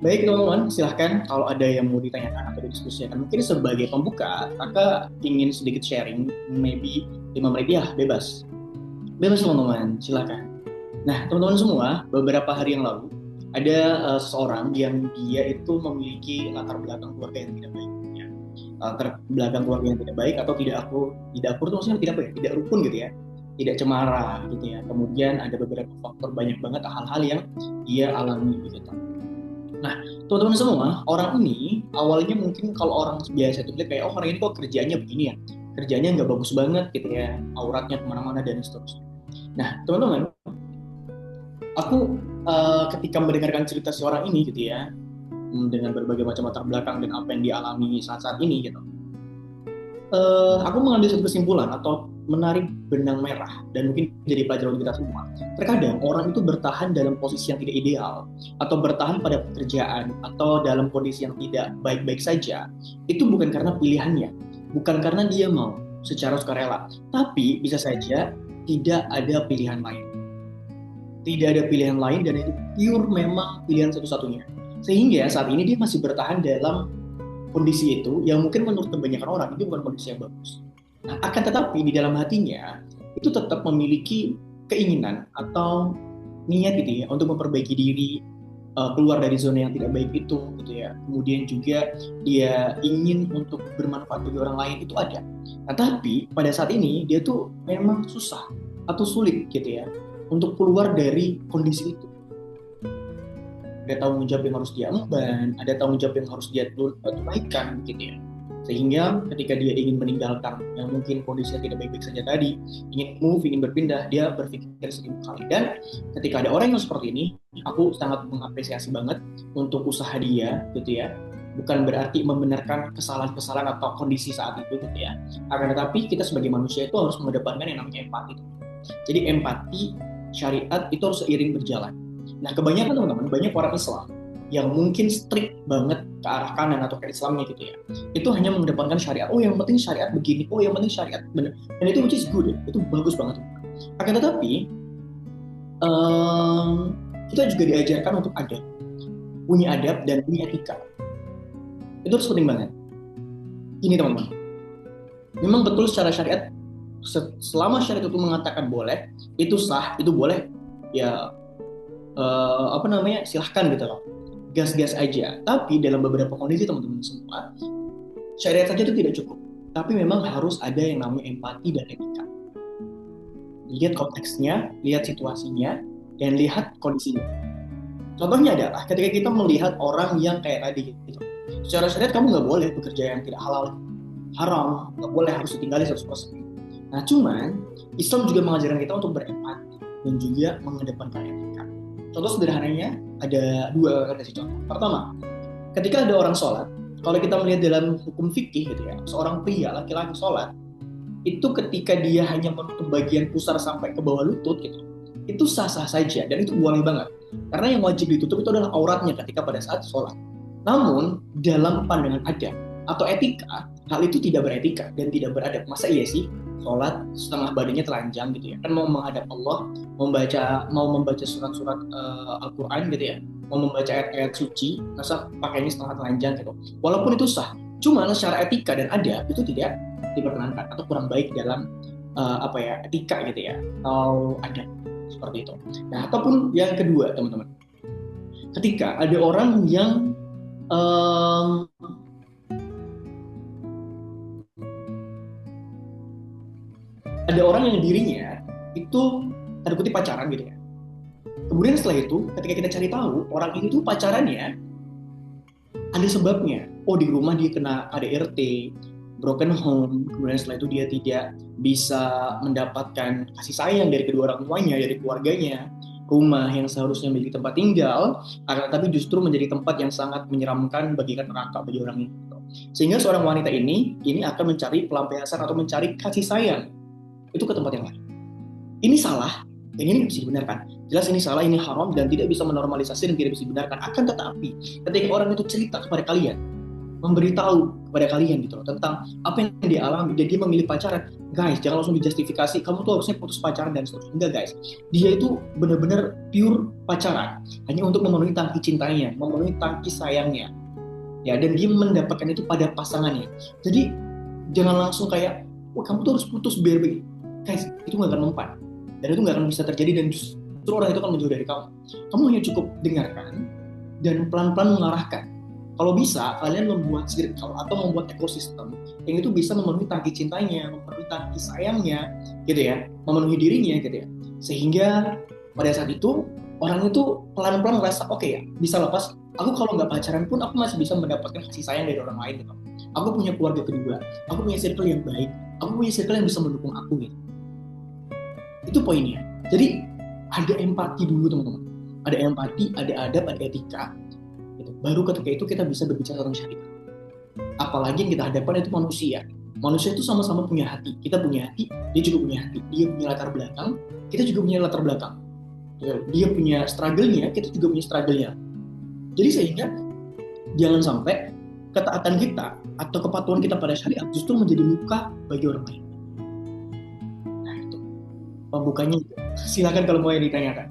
Baik teman-teman, silahkan kalau ada yang mau ditanyakan atau didiskusikan. Mungkin sebagai pembuka, kakak ingin sedikit sharing, maybe 5 menit ya, bebas. Bebas teman-teman, silahkan. Nah teman-teman semua, beberapa hari yang lalu, ada seseorang yang dia itu memiliki latar belakang keluarga yang tidak baik. Ya. Latar belakang keluarga yang tidak baik atau tidak akur itu maksudnya tidak apa ya, tidak rukun gitu ya. Tidak cemara gitu ya. Kemudian ada beberapa faktor banyak banget hal-hal yang dia alami gitu. Nah, teman-teman semua, orang ini awalnya mungkin kalau orang biasa itu lihat kayak, oh orang ini kok kerjanya begini ya, kerjanya nggak bagus banget gitu ya, auratnya kemana-mana dan seterusnya. Nah, teman-teman, aku ketika mendengarkan cerita seorang ini gitu ya, dengan berbagai macam latar belakang dan apa yang dialami saat-saat ini gitu, aku mengambil satu kesimpulan atau menarik benang merah dan mungkin jadi pelajaran untuk kita semua. Terkadang orang itu bertahan dalam posisi yang tidak ideal atau bertahan pada pekerjaan atau dalam kondisi yang tidak baik-baik saja. Itu bukan karena pilihannya, bukan karena dia mau secara sukarela, tapi bisa saja tidak ada pilihan lain. Tidak ada pilihan lain dan itu pure memang pilihan satu-satunya. Sehingga saat ini dia masih bertahan dalam kondisi itu yang mungkin menurut kebanyakan orang itu bukan kondisi yang bagus. Nah, akan tetapi di dalam hatinya itu tetap memiliki keinginan atau niat gitu ya untuk memperbaiki diri, keluar dari zona yang tidak baik itu gitu ya. Kemudian juga dia ingin untuk bermanfaat bagi orang lain itu ada. Nah, tapi pada saat ini dia tuh memang susah atau sulit gitu ya untuk keluar dari kondisi itu. Ada tanggung jawab yang harus dia emban, ada tanggung jawab yang harus dia tunaikan gitu ya. Sehingga ketika dia ingin meninggalkan yang mungkin kondisinya tidak baik-baik saja tadi, ingin move, ingin berpindah, dia berpikir 1000 kali. Dan ketika ada orang yang seperti ini, aku sangat mengapresiasi banget untuk usaha dia gitu ya. Bukan berarti membenarkan kesalahan-kesalahan atau kondisi saat itu gitu ya. Akan tetapi kita sebagai manusia itu harus mengedepankan yang namanya empati. Jadi empati, syariat itu harus seiring berjalan. Nah, kebanyakan teman-teman, banyak orang Islam yang mungkin strict banget ke arah kanan atau ke Islamnya gitu ya. Itu hanya mengedepankan syariat. Oh, yang penting syariat begini. Oh, yang penting syariat benar. Dan itu which is good ya. Itu bagus banget. Akan tetapi, kita juga diajarkan untuk adab. Punya adab dan punya etika. Itu harus penting banget. Ini teman-teman. Memang betul secara syariat, selama syariat itu mengatakan boleh, itu sah, itu boleh, ya apa namanya, silahkan gitu loh, gas-gas aja. Tapi dalam beberapa kondisi teman-teman semua, syariat saja itu tidak cukup, tapi memang harus ada yang namanya empati dan etika. Lihat konteksnya, lihat situasinya, dan lihat kondisinya. Contohnya adalah ketika kita melihat orang yang kayak tadi gitu. Secara syariat kamu nggak boleh bekerja yang tidak halal, haram, nggak boleh, harus ditinggali 100%. Nah cuman Islam juga mengajarkan kita untuk berempati dan juga mengedepankan etika. Contoh sederhananya ada dua, kasih contoh. Pertama, ketika ada orang sholat, kalau kita melihat dalam hukum fikih gitu ya, seorang pria laki-laki sholat itu ketika dia hanya menutup bagian pusar sampai ke bawah lutut gitu, itu sah-sah saja dan itu boleh banget. Karena yang wajib ditutup itu adalah auratnya ketika pada saat sholat. Namun dalam pandangan adab atau etika, hal itu tidak beretika dan tidak beradab. Masa iya sih sholat setengah badannya telanjang gitu ya? Kan mau menghadap Allah, mau membaca surat-surat Al-Quran gitu ya, mau membaca ayat-ayat suci, masa pakainya setengah telanjang gitu. Walaupun itu sah, cuma secara etika dan adab itu tidak diperkenankan atau kurang baik dalam apa ya, etika gitu ya, atau adab seperti itu. Nah, ataupun yang kedua teman-teman, ketika ada orang yang um, ada orang yang dirinya itu tanda kutip pacaran gitu ya. Kemudian setelah itu, ketika kita cari tahu orang ini tuh pacarannya ada sebabnya. Oh, di rumah dia kena KDRT, broken home, kemudian setelah itu dia tidak bisa mendapatkan kasih sayang dari kedua orang tuanya, dari keluarganya, rumah yang seharusnya menjadi tempat tinggal, akan tetapi justru menjadi tempat yang sangat menyeramkan bagikan neraka bagi orang ini. Sehingga seorang wanita ini akan mencari pelampiasan atau mencari kasih sayang itu ke tempat yang lain. Ini salah, dan ini bisa dibenarkan. Jelas ini salah, ini haram, dan tidak bisa menormalisasi dan tidak bisa dibenarkan. Akan tetapi, ketika orang itu cerita kepada kalian, memberitahu kepada kalian gitu loh, tentang apa yang dia alami, dan dia memilih pacaran, guys, jangan langsung dijustifikasi kamu tuh harusnya putus pacaran dan seterusnya. Enggak guys, dia itu benar-benar pure pacaran hanya untuk memenuhi tangki cintanya, memenuhi tangki sayangnya, ya, dan dia mendapatkan itu pada pasangannya. Jadi jangan langsung kayak, wah kamu tuh harus putus biar begini. Guys, itu nggak akan mempan dan itu nggak akan bisa terjadi, dan justru orang itu akan menjauh dari kamu. Kamu hanya cukup dengarkan dan pelan-pelan mengarahkan. Kalau bisa, kalian membuat circle atau membuat ekosistem yang itu bisa memenuhi tangki cintanya, memenuhi tangki sayangnya, gitu ya, memenuhi dirinya, gitu ya. Sehingga pada saat itu orang itu pelan-pelan merasa oke ya, bisa lepas. Aku kalau nggak pacaran pun aku masih bisa mendapatkan kasih sayang dari orang lain, gitu. Aku punya keluarga kedua, aku punya circle yang baik, aku punya circle yang bisa mendukung aku, gitu. Itu poinnya. Jadi ada empati dulu teman-teman. Ada empati, ada adab, ada etika. Gitu. Baru ketika itu kita bisa berbicara tentang syariat. Apalagi yang kita hadapkan itu manusia. Manusia itu sama-sama punya hati. Kita punya hati, dia juga punya hati. Dia punya latar belakang, kita juga punya latar belakang. Dia punya struggle-nya, kita juga punya struggle-nya. Jadi sehingga jangan sampai ketaatan kita atau kepatuhan kita pada syariat justru menjadi luka bagi orang lain. Nah itu pembukanya. Silakan kalau mau yang ditanyakan.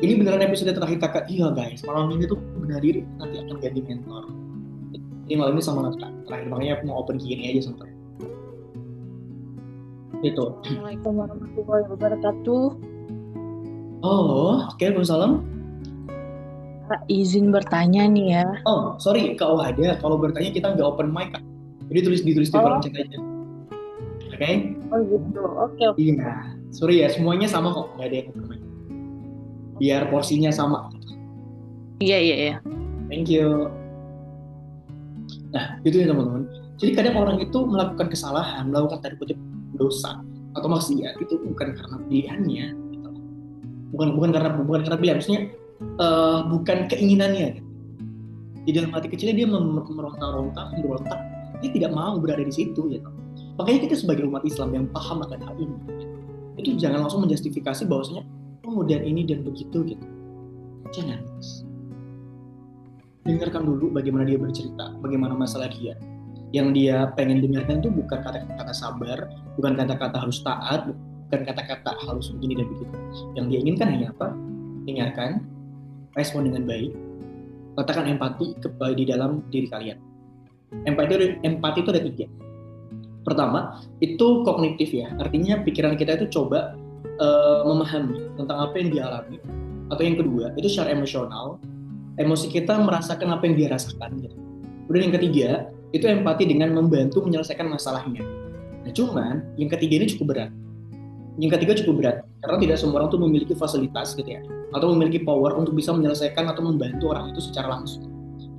Ini beneran episode terakhir kakak. Iya guys, malam ini tuh benar diri nanti akan ganti mentor. Jadi malam ini sama kakak terakhir, makanya aku mau open Q&A aja sama kakak. Itu. Assalamualaikum warahmatullahi wabarakatuh. Oh, oke, Waalaikumsalam. Kak, izin bertanya nih ya. Oh, sorry, kalau ada, kalau bertanya kita nggak open mic, Kak. Jadi ditulis di kolom chat aja. Oke? Oh gitu, oke. Iya, sorry ya, semuanya sama kok, nggak ada yang open mic. Biar porsinya sama. Iya. Thank you. Nah, itu ya teman-teman. Jadi kadang orang itu melakukan kesalahan, melakukan tanda kutip dosa atau maksiat itu bukan karena pilihannya, gitu. bukan karena pilihan, maksudnya bukan keinginannya. Gitu. Di dalam hati kecilnya dia memberontak, dia tidak mau berada di situ. Gitu. Makanya kita sebagai umat Islam yang paham akan hal ini, itu jangan langsung menjustifikasi bahwasanya dan ini dan begitu gitu. Jangan. Dengarkan dulu bagaimana dia bercerita, bagaimana masalah dia. Yang dia pengen dengarkan itu bukan kata-kata sabar, bukan kata-kata harus taat, bukan kata-kata harus begini dan begitu. Yang dia inginkan hanya apa? Dengarkan, respon dengan baik, letakkan empati di dalam diri kalian. Empati itu ada 3. Pertama, itu kognitif ya, artinya pikiran kita itu coba memahami tentang apa yang dia alami. Atau yang kedua, itu secara emosional, emosi kita merasakan apa yang dia rasakan. Gitu. Kemudian yang ketiga, itu empati dengan membantu menyelesaikan masalahnya. Nah cuman, yang ketiga ini cukup berat. Yang ketiga cukup berat, karena tidak semua orang tuh memiliki fasilitas gitu ya, atau memiliki power untuk bisa menyelesaikan atau membantu orang itu secara langsung.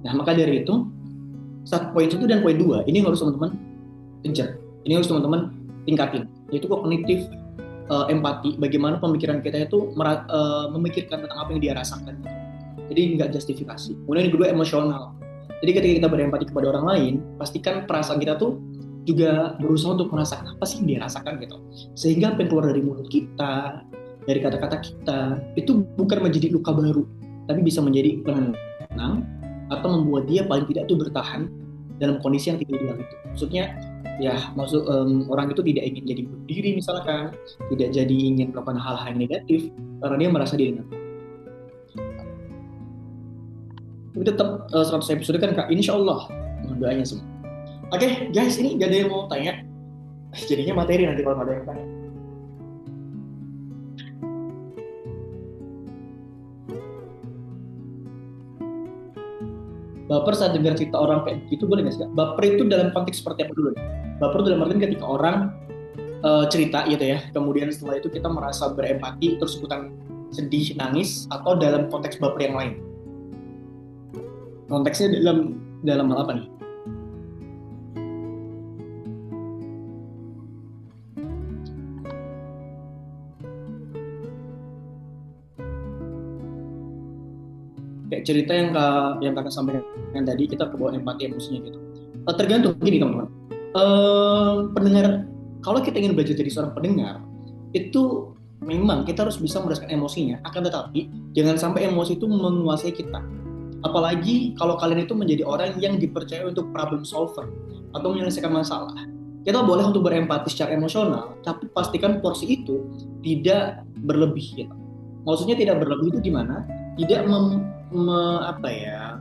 Nah maka dari itu, poin 1 dan poin 2, ini harus teman-teman kejar. Ini harus teman-teman tingkatin, yaitu kognitif empati, bagaimana pemikiran kita itu memikirkan tentang apa yang dia rasakan. Jadi nggak justifikasi. Kemudian yang kedua emosional. Jadi ketika kita berempati kepada orang lain, pastikan perasaan kita tuh juga berusaha untuk merasakan apa sih yang dia rasakan gitu. Sehingga apa yang keluar dari mulut kita, dari kata-kata kita, itu bukan menjadi luka baru, tapi bisa menjadi penenang atau membuat dia paling tidak tuh bertahan dalam kondisi yang tidak ideal itu. Maksudnya ya orang itu tidak ingin jadi bunuh diri misalkan, tidak jadi ingin melakukan hal-hal yang negatif karena dia merasa dirinya. Tapi tetap 100 episode kan Kak, insya Allah mohon doanya semua. Oke, guys, ini gak ada yang mau tanya, jadinya materi nanti kalau gak ada yang tanya. Baper saat dengar cerita orang kayak gitu, boleh nggak sih? Baper itu dalam konteks seperti apa dulu? Baper dalam artian ketika orang cerita gitu ya, kemudian setelah itu kita merasa berempati, terus ikutan sedih, nangis, atau dalam konteks baper yang lain? Konteksnya dalam hal apa nih? Kayak cerita yang kakak sampaikan tadi, kita kebawa empati emosinya gitu. Tergantung gini teman-teman. Pendengar, kalau kita ingin belajar jadi seorang pendengar, itu memang kita harus bisa merasakan emosinya. Akan tetapi jangan sampai emosi itu menguasai kita. Apalagi kalau kalian itu menjadi orang yang dipercaya untuk problem solver atau menyelesaikan masalah. Kita boleh untuk berempati secara emosional, tapi pastikan porsi itu tidak berlebih gitu. Maksudnya tidak berlebih itu gimana? Tidak apa ya?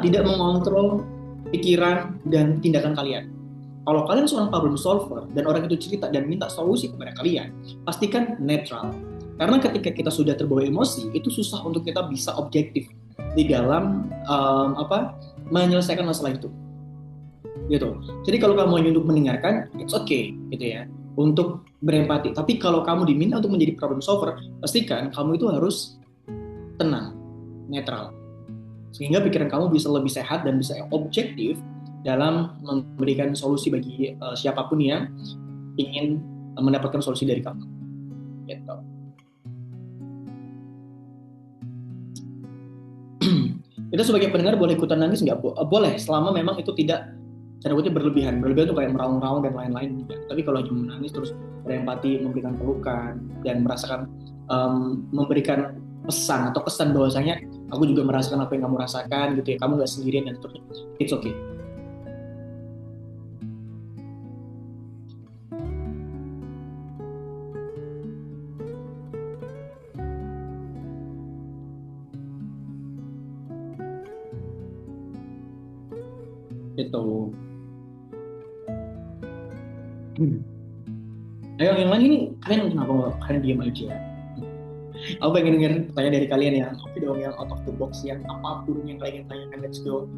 Tidak mengontrol pikiran dan tindakan kalian. Kalau kalian seorang problem solver dan orang itu cerita dan minta solusi kepada kalian, pastikan netral. Karena ketika kita sudah terbawa emosi, itu susah untuk kita bisa objektif di dalam menyelesaikan masalah itu. Gitu. Jadi kalau kamu hanya untuk mendengarkan, it's okay, gitu ya, untuk berempati. Tapi kalau kamu diminta untuk menjadi problem solver, pastikan kamu itu harus tenang, netral, sehingga pikiran kamu bisa lebih sehat dan bisa objektif dalam memberikan solusi bagi siapapun yang ingin mendapatkan solusi dari kamu. Gitu. Kita sebagai pendengar boleh ikutan nangis nggak? Boleh, selama memang itu tidak berlebihan. Berlebihan itu kayak meraung-raung dan lain-lain. Tapi kalau hanya menangis terus berempati, memberikan pelukan dan merasakan memberikan pesan atau kesan bahwasanya aku juga merasakan apa yang kamu rasakan gitu ya, kamu nggak sendirian dan seterusnya, it's okay. Gitu. Ayo yang lain ini, kalian kenapa kalian diam aja? Aku pengen denger pertanyaan dari kalian yang oke dong, yang out of the box, yang apapun yang kalian tanyakan, let's go.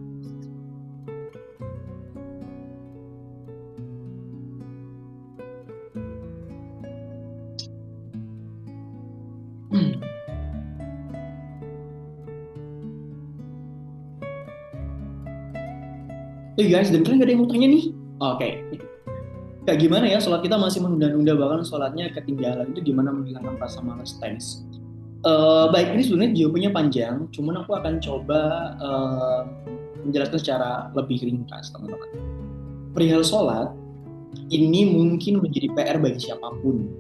Guys, dan kalian gak ada yang mau tanya nih? Oke. Kayak gimana ya sholat kita masih menunda-nunda, bahkan sholatnya ketinggalan, itu gimana menghilangkan rasa malas? Thanks. Baik, ini sebenarnya jawabannya panjang, cuman aku akan coba menjelaskan secara lebih ringkas, teman-teman. Perihal sholat, ini mungkin menjadi PR bagi siapapun.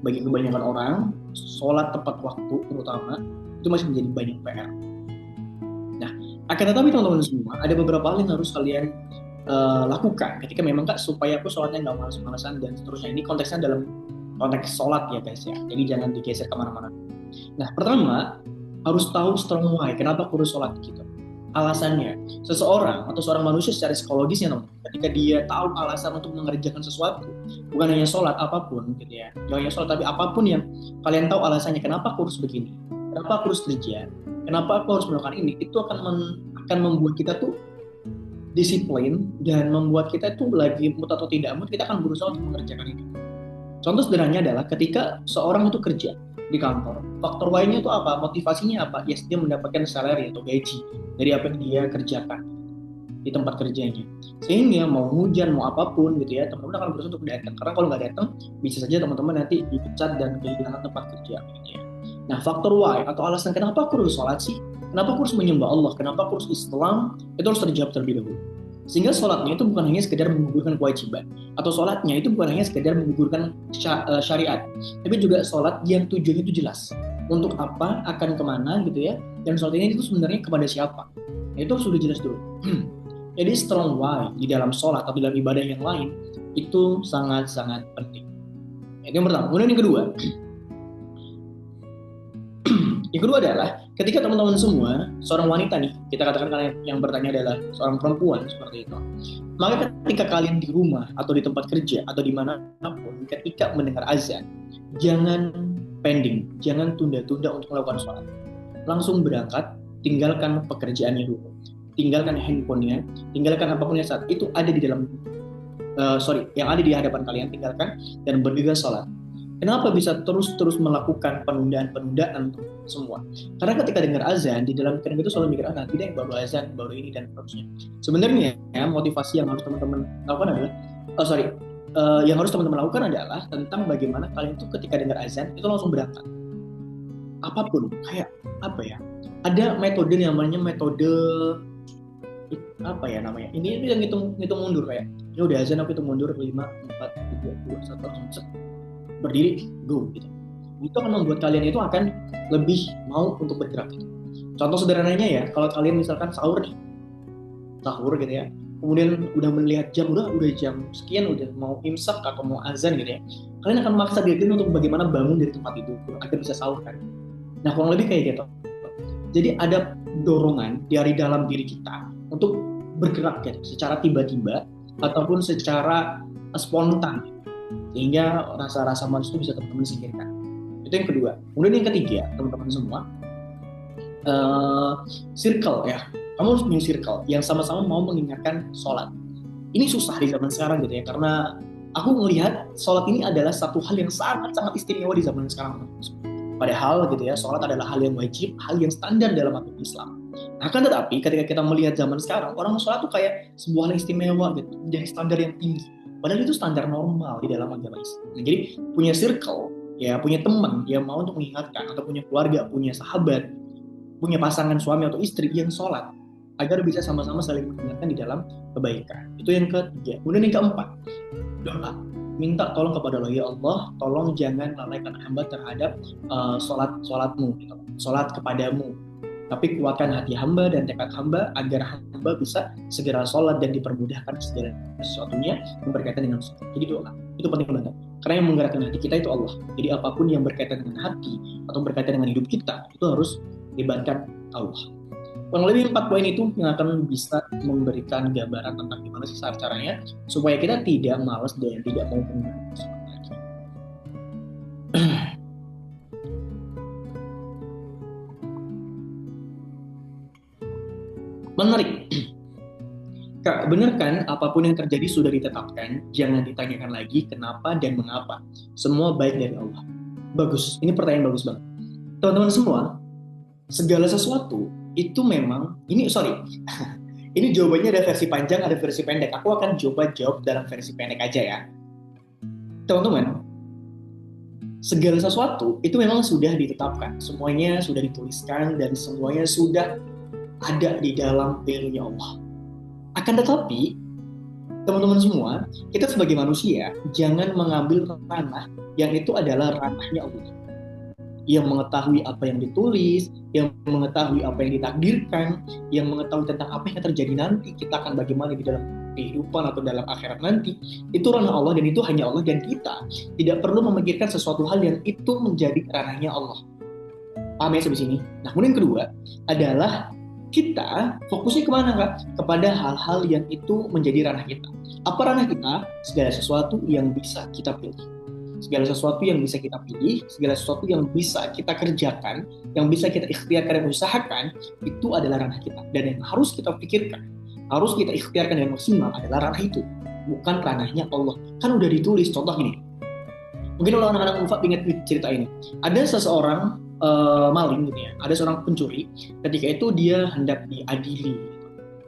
Bagi kebanyakan orang, sholat tepat waktu terutama, itu masih menjadi banyak PR. Nah, akan tetapi teman-teman semua, ada beberapa hal yang harus kalian lakukan ketika memang Kak, supaya aku sholatnya nggak malas-malasan dan seterusnya. Ini konteksnya dalam konteks sholat ya guys ya, jadi jangan digeser kemana-mana. Nah, pertama harus tahu strong why, kenapa aku harus sholat gitu. Alasannya, seseorang atau seorang manusia secara psikologisnya, ketika dia tahu alasan untuk mengerjakan sesuatu, bukan hanya sholat, apapun gitu ya, jangan hanya sholat, tapi apapun yang kalian tahu alasannya, kenapa aku harus begini, kenapa aku harus kerja, kenapa aku harus melakukan ini, itu akan membuat kita tuh disiplin dan membuat kita tuh lagi mood atau tidak mood, kita akan berusaha untuk mengerjakan itu. Contoh sederhananya adalah ketika seorang itu kerja di kantor, faktor Y-nya itu apa? Motivasinya apa? Yes, dia mendapatkan salary atau gaji dari apa yang dia kerjakan di tempat kerjanya. Sehingga mau hujan, mau apapun gitu ya, teman-teman akan berusaha untuk datang. Karena kalau nggak datang, bisa saja teman-teman nanti dipecat dan kehilangan tempat kerja. Gitu ya. Nah, faktor Y atau alasan kenapa aku harus sholat sih? Kenapa aku harus menyembah Allah? Kenapa aku harus Islam? Itu harus terjawab terlebih dahulu. Sehingga sholatnya itu bukan hanya sekedar menggugurkan kewajiban, atau sholatnya itu bukan hanya sekedar menggugurkan syariat, tapi juga sholat yang tujuannya itu jelas. Untuk apa, akan kemana gitu ya, dan sholat ini itu sebenarnya kepada siapa. Nah, itu sudah jelas dulu. Jadi strong why di dalam sholat atau dalam ibadah yang lain itu sangat-sangat penting. Itu yang pertama. Kemudian yang kedua, yang kedua adalah ketika teman-teman semua, seorang wanita nih, kita katakan kalian yang bertanya adalah seorang perempuan seperti itu. Maka ketika kalian di rumah atau di tempat kerja atau dimanapun, ketika mendengar azan, jangan pending, jangan tunda-tunda untuk melakukan sholat. Langsung berangkat, tinggalkan pekerjaannya dulu, tinggalkan handphonenya, tinggalkan apapun yang saat itu ada di dalam, yang ada di hadapan kalian, tinggalkan dan bergegas sholat. Kenapa bisa terus melakukan penundaan semua? Karena ketika dengar azan, di dalam pikiran itu selalu mikir, nanti deh baru azan, baru ini dan seterusnya. Sebenarnya motivasi yang harus teman-teman lakukan adalah, yang harus teman-teman lakukan adalah tentang bagaimana kalian itu ketika dengar azan itu langsung berangkat. Apapun, kayak apa ya? Ada metode yang namanya metode apa ya namanya? Ini yang ngitung mundur kayak, ya udah azan aku hitung mundur 5, 4, 3, 2, 1, langsung berdiri, go gitu. Itu akan membuat kalian itu akan lebih mau untuk bergerak gitu. Contoh sederhananya ya, kalau kalian misalkan sahur gitu ya, kemudian udah melihat jam, udah jam sekian, udah mau imsak atau mau azan gitu ya, kalian akan maksa diri kalian untuk bagaimana bangun dari tempat itu agar bisa sahur kan. Nah kurang lebih kayak gitu. Jadi ada dorongan dari dalam diri kita untuk bergerak ya, secara tiba-tiba ataupun secara spontan, sehingga rasa-rasa malas itu bisa teman-teman singkirkan. Itu yang kedua. Kemudian yang ketiga, teman-teman semua, circle ya. Kamu harus punya circle yang sama-sama mau mengingatkan sholat. Ini susah di zaman sekarang gitu ya, karena aku melihat sholat ini adalah satu hal yang sangat-sangat istimewa di zaman sekarang. Padahal gitu ya, sholat adalah hal yang wajib, hal yang standar dalam agama Islam. Akan tetapi ketika kita melihat zaman sekarang, orang sholat tuh kayak sebuah hal yang istimewa gitu, menjadi standar yang tinggi. Padahal itu standar normal di dalam agama Islam. Nah, jadi punya circle, ya punya teman yang mau untuk mengingatkan, atau punya keluarga, punya sahabat, punya pasangan suami atau istri yang sholat, agar bisa sama-sama saling mengingatkan di dalam kebaikan. Itu yang ketiga. Kemudian yang keempat, doa. Minta tolong kepada Allah, ya Allah, tolong jangan lalaikan hamba terhadap sholatmu, gitu. Sholat kepadamu. Tapi kuatkan hati hamba dan tekad hamba agar hamba bisa segera sholat dan dipermudahkan segala sesuatunya yang berkaitan dengan sholat. Jadi doa, itu penting banget. Karena yang menggerakkan hati kita itu Allah. Jadi apapun yang berkaitan dengan hati atau berkaitan dengan hidup kita, itu harus libatkan Allah. Kurang lebih 4 poin itu yang akan bisa memberikan gambaran tentang gimana sih caranya supaya kita tidak malas dan tidak mau mengulangi sholat lagi. Menarik. Kak, benar kan apapun yang terjadi sudah ditetapkan, jangan ditanyakan lagi kenapa dan mengapa. Semua baik dari Allah. Bagus, ini pertanyaan bagus banget. Teman-teman semua, segala sesuatu itu memang, ini jawabannya ada versi panjang, ada versi pendek. Aku akan coba jawab dalam versi pendek aja ya. Teman-teman, segala sesuatu itu memang sudah ditetapkan, semuanya sudah dituliskan dan semuanya sudah ada di dalam ilmunya Allah. Akan tetapi, teman-teman semua, kita sebagai manusia jangan mengambil ranah yang itu adalah ranahnya Allah, yang mengetahui apa yang ditulis, yang mengetahui apa yang ditakdirkan, yang mengetahui tentang apa yang akan terjadi nanti, kita akan bagaimana di dalam kehidupan atau dalam akhirat nanti. Itu ranah Allah dan itu hanya Allah, dan kita tidak perlu memikirkan sesuatu hal yang itu menjadi ranahnya Allah. Paham ya sampai sini? Nah, kemudian kedua adalah kita fokusnya kemana Kak? Kepada hal-hal yang itu menjadi ranah kita. Apa ranah kita? Segala sesuatu yang bisa kita pilih. Segala sesuatu yang bisa kita pilih, segala sesuatu yang bisa kita kerjakan, yang bisa kita ikhtiarkan dan usahakan, itu adalah ranah kita. Dan yang harus kita pikirkan, harus kita ikhtiarkan dengan maksimal adalah ranah itu, bukan ranahnya Allah. Kan udah ditulis, contoh gini. Mungkin kalau anak-anak Mufa ingat cerita ini. Ada seseorang maling gitu ya, ada seorang pencuri, ketika itu dia hendak diadili.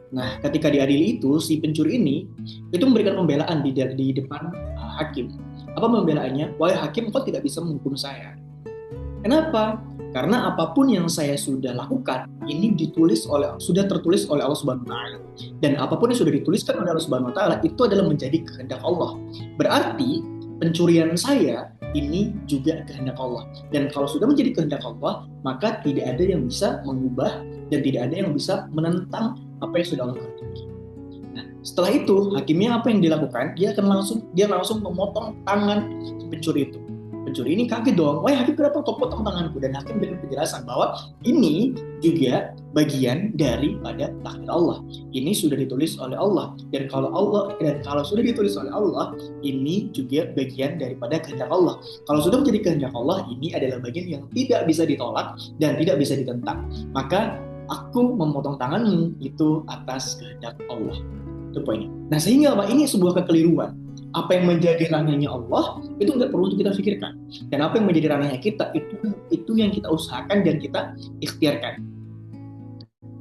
Nah, ketika diadili itu, si pencuri ini itu memberikan pembelaan di depan hakim. Apa pembelaannya? Wahai hakim, kau tidak bisa menghukum saya. Kenapa? Karena apapun yang saya sudah lakukan ini sudah tertulis oleh Allah Subhanahu wa taala. Dan apapun yang sudah dituliskan oleh Allah Subhanahu wa taala itu adalah menjadi kehendak Allah. Berarti pencurian saya ini juga kehendak Allah. Dan kalau sudah menjadi kehendak Allah, maka tidak ada yang bisa mengubah dan tidak ada yang bisa menentang apa yang sudah Allah kehendaki. Nah, setelah itu hakimnya apa yang dilakukan? Dia langsung memotong tangan pencuri itu. Pencuri ini kaget dong, wah hakim kenapa kau potong tanganku? Dan hakim berikan penjelasan bahwa ini juga bagian daripada takdir Allah. Ini sudah ditulis oleh Allah, dan kalau sudah ditulis oleh Allah, ini juga bagian daripada kehendak Allah. Kalau sudah menjadi kehendak Allah, ini adalah bagian yang tidak bisa ditolak dan tidak bisa ditentang. Maka aku memotong tanganmu itu atas kehendak Allah. Itu poinnya. Nah, sehingga Pak, ini sebuah kekeliruan. Apa yang menjadi ranahnya Allah itu nggak perlu kita pikirkan, dan apa yang menjadi ranahnya kita itu yang kita usahakan dan kita ikhtiarkan.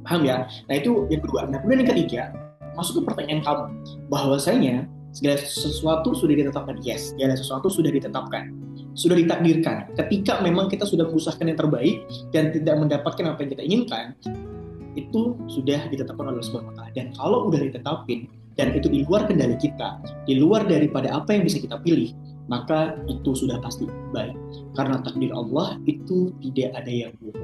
Paham ya? Nah, itu yang kedua. Nah, kemudian yang ketiga, masuk ke pertanyaan kamu, bahwasanya segala sesuatu sudah ditetapkan. Yes, segala sesuatu sudah ditetapkan, sudah ditakdirkan. Ketika memang kita sudah mengusahakan yang terbaik dan tidak mendapatkan apa yang kita inginkan, itu sudah ditetapkan oleh Allah Subhanahu wa taala. Dan kalau udah ditetapin dan itu di luar kendali kita, di luar daripada apa yang bisa kita pilih, maka itu sudah pasti baik. Karena takdir Allah itu tidak ada yang buruk.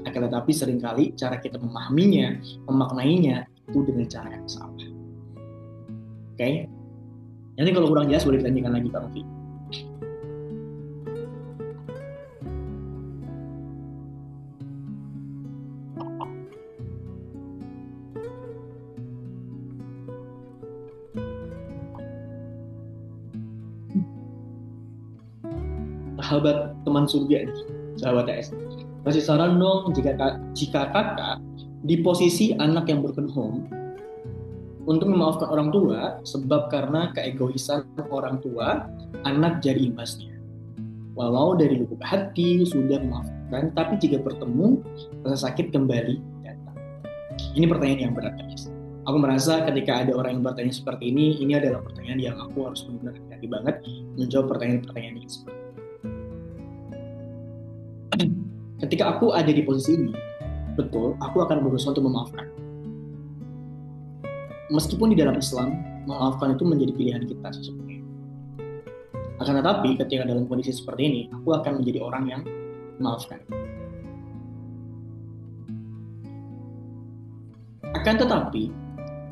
Akan tetapi seringkali cara kita memahaminya, memaknainya itu dengan cara yang salah. Oke. Nanti kalau kurang jelas boleh ditanyakan lagi Kak Novi. Sahabat teman surga nih, sahabat TS. Kasih saran dong jika kakak di posisi anak yang broken home untuk memaafkan orang tua sebab karena keegoisan orang tua, anak jadi imbasnya. Walau dari lubuk hati sudah memaafkan, tapi jika bertemu rasa sakit kembali datang. Ini pertanyaan yang berat guys. Aku merasa ketika ada orang yang bertanya seperti ini adalah pertanyaan yang aku harus benar-benar hati-hati banget menjawab pertanyaan-pertanyaan ini. Ketika aku ada di posisi ini, betul, aku akan berusaha untuk memaafkan. Meskipun di dalam Islam, memaafkan itu menjadi pilihan kita sebenarnya. Akan tetapi, ketika dalam kondisi seperti ini, aku akan menjadi orang yang memaafkan. Akan tetapi,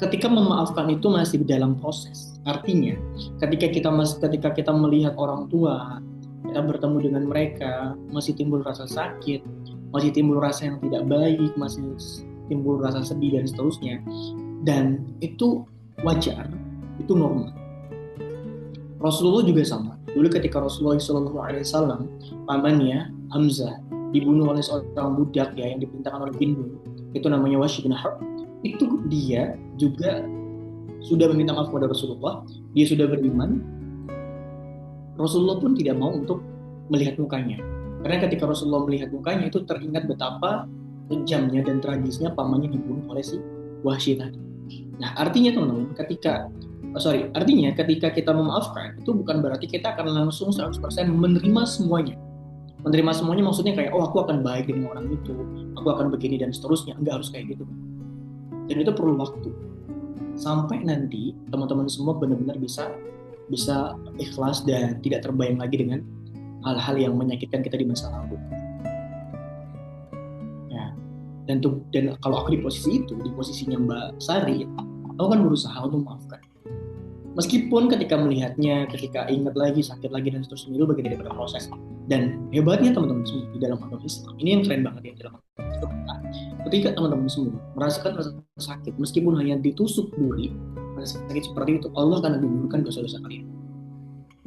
ketika memaafkan itu masih dalam proses. Artinya, ketika kita melihat orang tua, kita bertemu dengan mereka, masih timbul rasa sakit, masih timbul rasa yang tidak baik, masih timbul rasa sedih dan seterusnya. Dan itu wajar, itu normal. Rasulullah juga sama. Dulu ketika Rasulullah SAW, pamannya Hamzah dibunuh oleh seorang budak ya yang diperintahkan oleh Hindu, itu namanya Wahsy bin Harb. Itu dia juga sudah meminta maaf kepada Rasulullah, dia sudah beriman. Rasulullah pun tidak mau untuk melihat mukanya. Karena ketika Rasulullah melihat mukanya itu teringat betapa kejamnya dan tragisnya pamannya dibunuh oleh si Wahsy tadi. Nah, artinya teman-teman, artinya ketika kita memaafkan itu bukan berarti kita akan langsung 100% menerima semuanya. Menerima semuanya maksudnya kayak, aku akan baik dengan orang itu, aku akan begini dan seterusnya. Enggak harus kayak gitu. Dan itu perlu waktu. Sampai nanti teman-teman semua benar-benar bisa ikhlas dan tidak terbayang lagi dengan hal-hal yang menyakitkan kita di masa lalu. Ya. Dan kalau aku di posisi itu, di posisinya Mbak Sari, aku kan berusaha untuk memaafkan. Meskipun ketika melihatnya, ketika ingat lagi, sakit lagi dan seterusnya, itu bagian daripada proses. Dan hebatnya teman-teman semua di dalam agama Islam, ini yang keren banget ya dalam agama Islam. Ketika teman-teman semua merasakan rasa sakit, meskipun hanya ditusuk duri, rasa sakit seperti itu, Allah akan menggugurkan dosa-dosa kalian.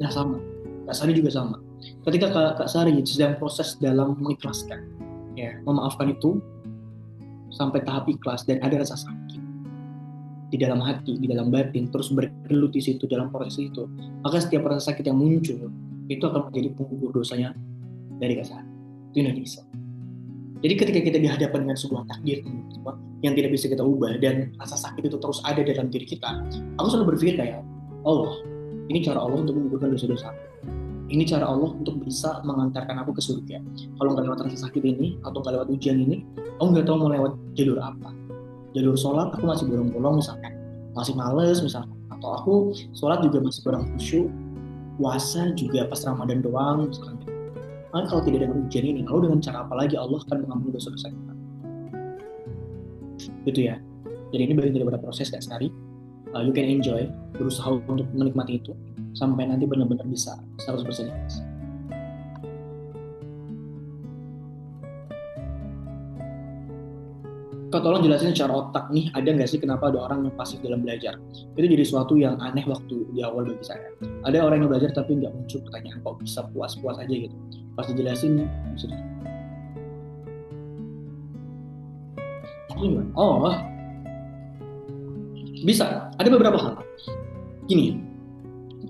Nah sama, Kak Sari juga sama. Ketika Kak Sari sedang proses dalam mengikhlaskan, ya, memaafkan itu sampai tahap ikhlas dan ada rasa sakit di dalam hati, di dalam batin, terus bergelut di situ dalam proses itu, maka setiap rasa sakit yang muncul itu akan menjadi penggugur dosanya dari Kak Sari. Itu yang Islam. Jadi ketika kita dihadapkan dengan sebuah takdir yang tidak bisa kita ubah dan rasa sakit itu terus ada dalam diri kita, aku selalu berpikir kayak, Allah, ini cara Allah untuk menggugurkan dosa-dosa. Ini cara Allah untuk bisa mengantarkan aku ke surga. Kalau nggak lewat rasa sakit ini atau nggak lewat ujian ini, aku nggak tahu mau lewat jalur apa. Jalur sholat aku masih bolong-bolong misalkan, masih males misalkan, atau aku sholat juga masih kurang khusyuk, puasa juga pas Ramadan doang misalkan. Maka kalau tidak dengan ujian ini, lalu dengan cara apa lagi Allah akan mengampuni dosa-dosa kita? Gitu ya. Jadi ini bagian daripada proses Kak Sari. You can enjoy, berusaha untuk menikmati itu sampai nanti benar-benar bisa 100% ikhlas. Kak, tolong jelasin secara otak nih, ada nggak sih kenapa ada orang yang pasif dalam belajar? Itu jadi sesuatu yang aneh waktu di awal bagi saya. Ada orang yang belajar tapi nggak muncul pertanyaan, kok bisa puas-puas aja gitu. Pas dijelasin, bisa. Oh, bisa. Ada beberapa hal. Gini,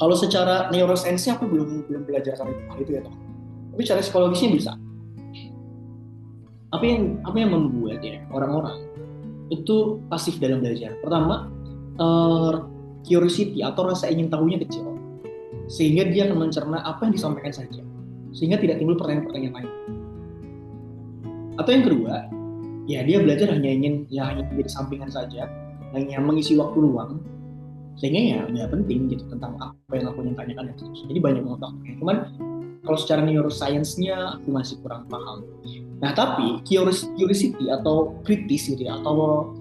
kalau secara neuroscience aku belum belajar sampai hal itu ya, tapi secara psikologisnya bisa. Apa yang membuat ya orang-orang itu pasif dalam belajar? Pertama, curiosity atau rasa ingin tahunya kecil, sehingga dia akan mencerna apa yang disampaikan saja, sehingga tidak timbul pertanyaan-pertanyaan lain. Atau yang kedua, ya dia belajar hanya ingin menjadi sampingan saja, hanya mengisi waktu luang, sehingga ya nggak penting gitu tentang apa yang aku ingin tanyakan dan seterusnya. Jadi banyak faktornya. Cuman kalau secara neuroscience-nya aku masih kurang paham. Nah, tapi curiosity atau kritis gitu ya, atau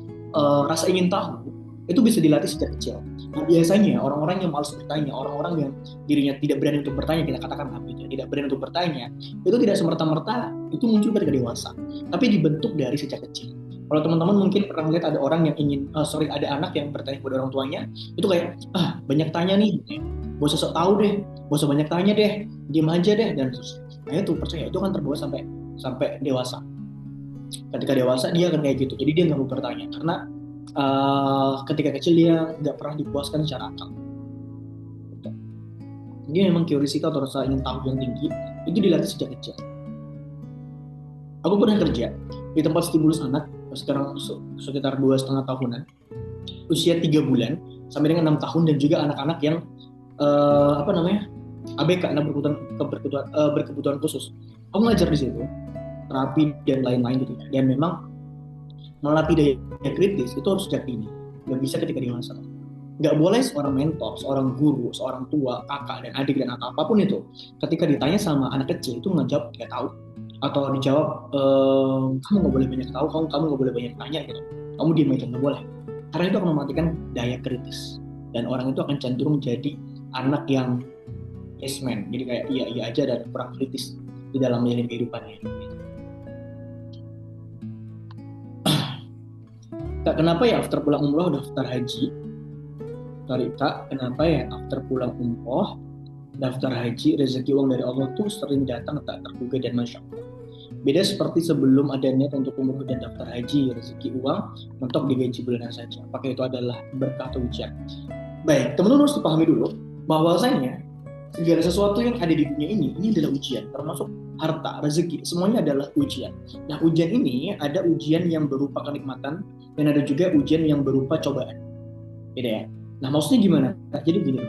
rasa ingin tahu Itu bisa dilatih sejak kecil. Nah, biasanya orang-orang yang malas bertanya, orang-orang yang dirinya tidak berani untuk bertanya, kita katakan gitu, tidak berani untuk bertanya, itu tidak semerta-merta itu muncul ketika dewasa, tapi dibentuk dari sejak kecil. Kalau teman-teman mungkin pernah lihat ada orang yang ingin, ada anak yang bertanya kepada orang tuanya, itu kayak, banyak tanya nih, gak usah sok tahu deh, gak usah banyak tanya deh, diam aja deh, dan terus. Nah itu percaya, itu kan terbawa sampai dewasa. Ketika dewasa dia akan kayak gitu, jadi dia nggak mau bertanya, karena ketika kecil dia nggak pernah dipuaskan secara akal. Jadi memang curiosity atau rasa ingin tahu yang tinggi itu dilatih sejak kecil. Aku pernah kerja di tempat stimulus anak sekarang sekitar 2,5 tahunan, usia 3 bulan sampai dengan 6 tahun, dan juga anak-anak yang ABK, anak berkebutuhan khusus. Aku ngajar di situ terapi dan lain-lain gitu ya. Dan memang melatih daya kritis itu harus sejak dini, nggak bisa ketika dewasa. Nggak boleh seorang mentor, seorang guru, seorang tua, kakak dan adik dan atau apapun itu, ketika ditanya sama anak kecil itu ngejawab nggak tahu, atau dijawab kamu nggak boleh banyak tahu, kamu nggak boleh banyak tanya gitu, kamu diam aja, nggak boleh, karena itu akan mematikan daya kritis dan orang itu akan cenderung jadi anak yang yes man, jadi kayak iya aja dan kurang kritis di dalam menjalani kehidupannya. Kak, kenapa ya after pulang umroh daftar haji? Sorry Kak, kenapa ya after pulang umroh daftar haji, rezeki uang dari Allah tuh sering datang tak terduga dan masya Allah. Beda seperti sebelum ada niat untuk umroh dan daftar haji, rezeki uang mentok di gaji bulanan saja. Apakah itu adalah berkah atau ujian? Baik, teman-teman harus dipahami dulu bahwasanya segala sesuatu yang ada di dunia ini adalah ujian, termasuk harta, rezeki, semuanya adalah ujian. Nah, ujian ini ada ujian yang berupa kenikmatan dan ada juga ujian yang berupa cobaan. Gitu ya. Nah, maksudnya gimana? Nah, jadi gini,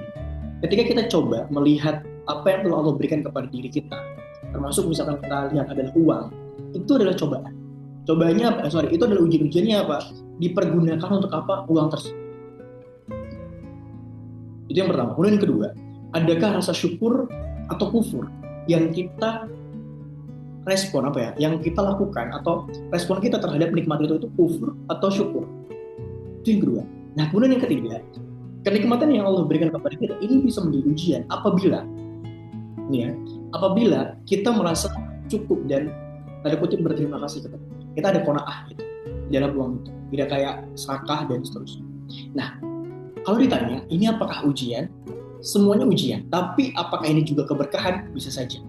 ketika kita coba melihat apa yang telah Allah berikan kepada diri kita, termasuk misalkan kita lihat adalah uang, itu adalah cobaan. Cobaannya apa? Itu adalah ujian-ujiannya apa? Dipergunakan untuk apa uang tersebut? Itu yang pertama. Kemudian yang kedua, adakah rasa syukur atau kufur yang kita respon yang kita lakukan, atau respon kita terhadap nikmat itu kufur atau syukur? Itu yang kedua. Nah, kemudian yang ketiga, kenikmatan yang Allah berikan kepada kita ini bisa menjadi ujian apabila kita merasa cukup dan tanda kutip berterima kasih kepada kita, ada qanaah gitu dalam uang itu, tidak kayak serakah dan seterusnya. Nah, kalau ditanya ini apakah ujian? Semuanya ujian, tapi apakah ini juga keberkahan? Bisa saja.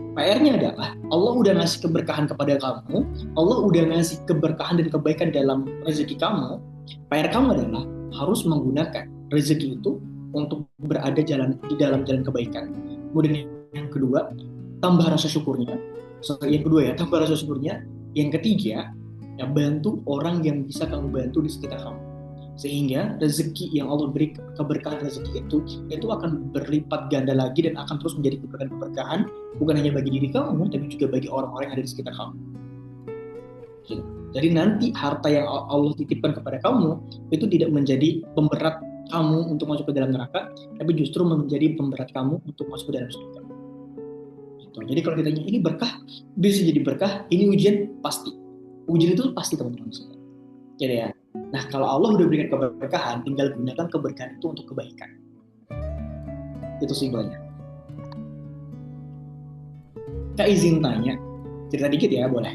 PR-nya adalah Allah udah ngasih keberkahan kepada kamu, Allah udah ngasih keberkahan dan kebaikan dalam rezeki kamu. PR kamu adalah harus menggunakan rezeki itu untuk berada di dalam jalan kebaikan. Kemudian yang kedua, tambah rasa syukurnya. Tambah rasa syukurnya. Yang ketiga, bantu orang yang bisa kamu bantu di sekitar kamu. Sehingga rezeki yang Allah beri, keberkahan rezeki itu akan berlipat ganda lagi dan akan terus menjadi keberkahan bukan hanya bagi diri kamu, tapi juga bagi orang-orang yang ada di sekitar kamu. Jadi nanti harta yang Allah titipkan kepada kamu itu tidak menjadi pemberat kamu untuk masuk ke dalam neraka, tapi justru menjadi pemberat kamu untuk masuk ke dalam surga. Jadi kalau ditanya ini berkah, bisa jadi berkah, ini ujian, pasti. Ujian itu pasti teman-teman. Jadi ya. Nah, kalau Allah udah berikan keberkahan, tinggal gunakan keberkahan itu untuk kebaikan. Itu simpelnya. Kak, izin tanya, cerita dikit ya, boleh?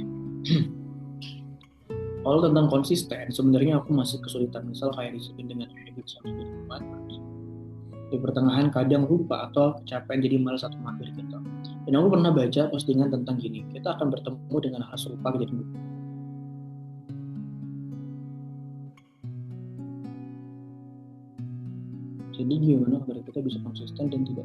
Kalau tentang konsisten, sebenarnya aku masih kesulitan. Misal kayak disiplin dengan habit 124. Di pertengahan kadang lupa atau kecapean jadi malas atau mager gitu. Dan aku pernah baca postingan tentang gini, kita akan bertemu dengan hal serupa kejadian. Jadi gimana agar kita bisa konsisten dan tidak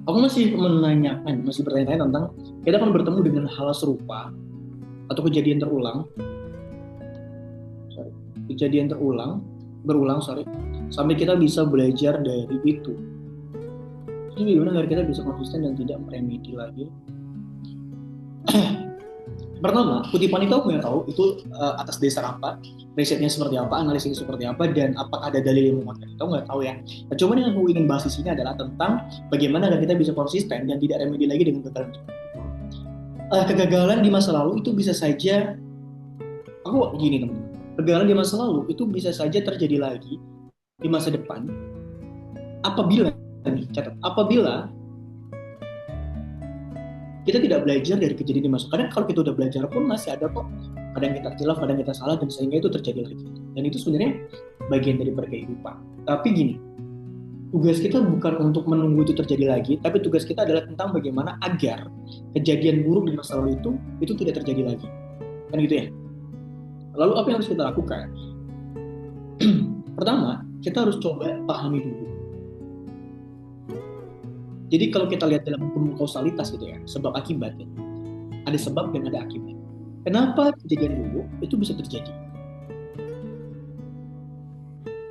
aku masih bertanya-tanya tentang kita akan bertemu dengan hal serupa atau kejadian berulang sampai kita bisa belajar dari itu. Jadi gimana agar kita bisa konsisten dan tidak meremedi lagi? Pertama, kutipan itu aku nggak tahu itu atas dasar apa, risetnya seperti apa, analisisnya seperti apa, dan apakah ada dalil yang menguatkan itu nggak tahu ya. Nah, cuman yang aku ingin bahas di sini adalah tentang bagaimana agar kita bisa konsisten dan tidak remedi lagi dengan kegagalan. Kegagalan di masa lalu itu bisa saja, aku gini teman, kegagalan di masa lalu itu bisa saja terjadi lagi di masa depan apabila nih catat, apabila kita tidak belajar dari kejadian di masa. Kadang kalau kita udah belajar pun masih ada kok, kadang kita khilaf, kadang kita salah, dan sehingga itu terjadi lagi. Dan itu sebenarnya bagian dari kehidupan. Tapi gini, tugas kita bukan untuk menunggu itu terjadi lagi, tapi tugas kita adalah tentang bagaimana agar kejadian buruk di masa lalu itu tidak terjadi lagi. Kan gitu ya. Lalu apa yang harus kita lakukan? Pertama, kita harus coba pahami dulu. Jadi kalau kita lihat dalam hukum kausalitas gitu ya, sebab akibat ya, ada sebab dan ada akibat. Kenapa kejadian dulu itu bisa terjadi?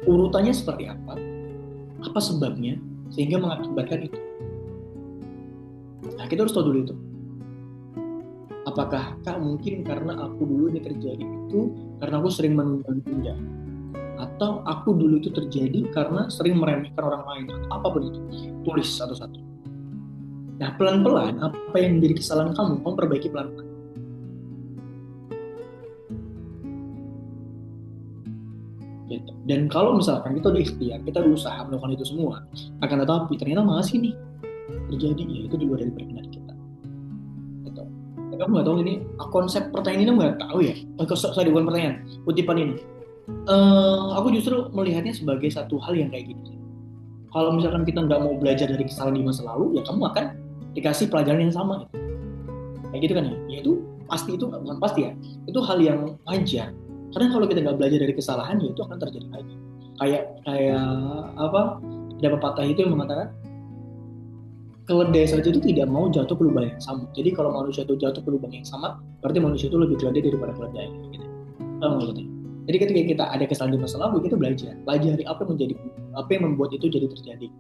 Urutannya seperti apa? Apa sebabnya sehingga mengakibatkan itu? Nah, kita harus tahu dulu itu. Apakah mungkin karena aku dulu ini terjadi itu karena aku sering menunda-nunda, atau aku dulu itu terjadi karena sering meremehkan orang lain, atau apapun itu. Tulis satu-satu. Nah, pelan-pelan apa yang menjadi kesalahan kamu perbaiki pelan-pelan. Gitu. Dan kalau misalkan kita udah ikhtiar, kita berusaha melakukan itu semua, akan tetapi ternyata masih nih terjadi, ya itu di luar dari berkenan kita. Gitu. Tapi aku nggak tahu ini konsep pertanyaan ini nggak tahu ya. Sorry, bukan pertanyaan, kutipan ini. Aku justru melihatnya sebagai satu hal yang kayak gini. Kalau misalkan kita nggak mau belajar dari kesalahan di masa lalu, ya kamu akan dikasih pelajaran yang sama. Kayak gitu kan ya. Ya itu pasti, itu bukan pasti ya. Itu hal yang wajar. Karena kalau kita nggak belajar dari kesalahan, ya itu akan terjadi lagi. Kayak apa? Ada pepatah itu yang mengatakan keledai saja itu tidak mau jatuh ke lubang yang sama. Jadi kalau manusia itu jatuh ke lubang yang sama, berarti manusia itu lebih keledai daripada keledai. Gitu. Gitu. Jadi ketika kita ada kesalahan di masa lalu, kita belajar, pelajari apa yang membuat itu jadi terjadi,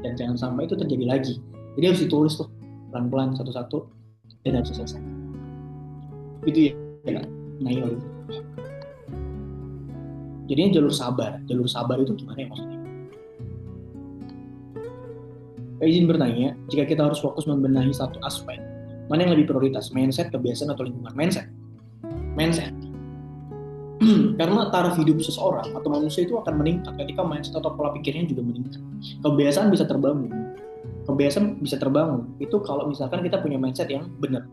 dan jangan sampai itu terjadi lagi. Jadi harus ditulis tuh pelan-pelan satu-satu dan harus selesai. Itu ya. Nah ini. Jadinya jalur sabar itu gimana ya maksudnya? Saya izin bertanya, jika kita harus fokus membenahi satu aspek, mana yang lebih prioritas, mindset, kebiasaan, atau lingkungan? Mindset. Karena taraf hidup seseorang atau manusia itu akan meningkat ketika mindset atau pola pikirnya juga meningkat. Kebiasaan bisa terbangun itu kalau misalkan kita punya mindset yang benar,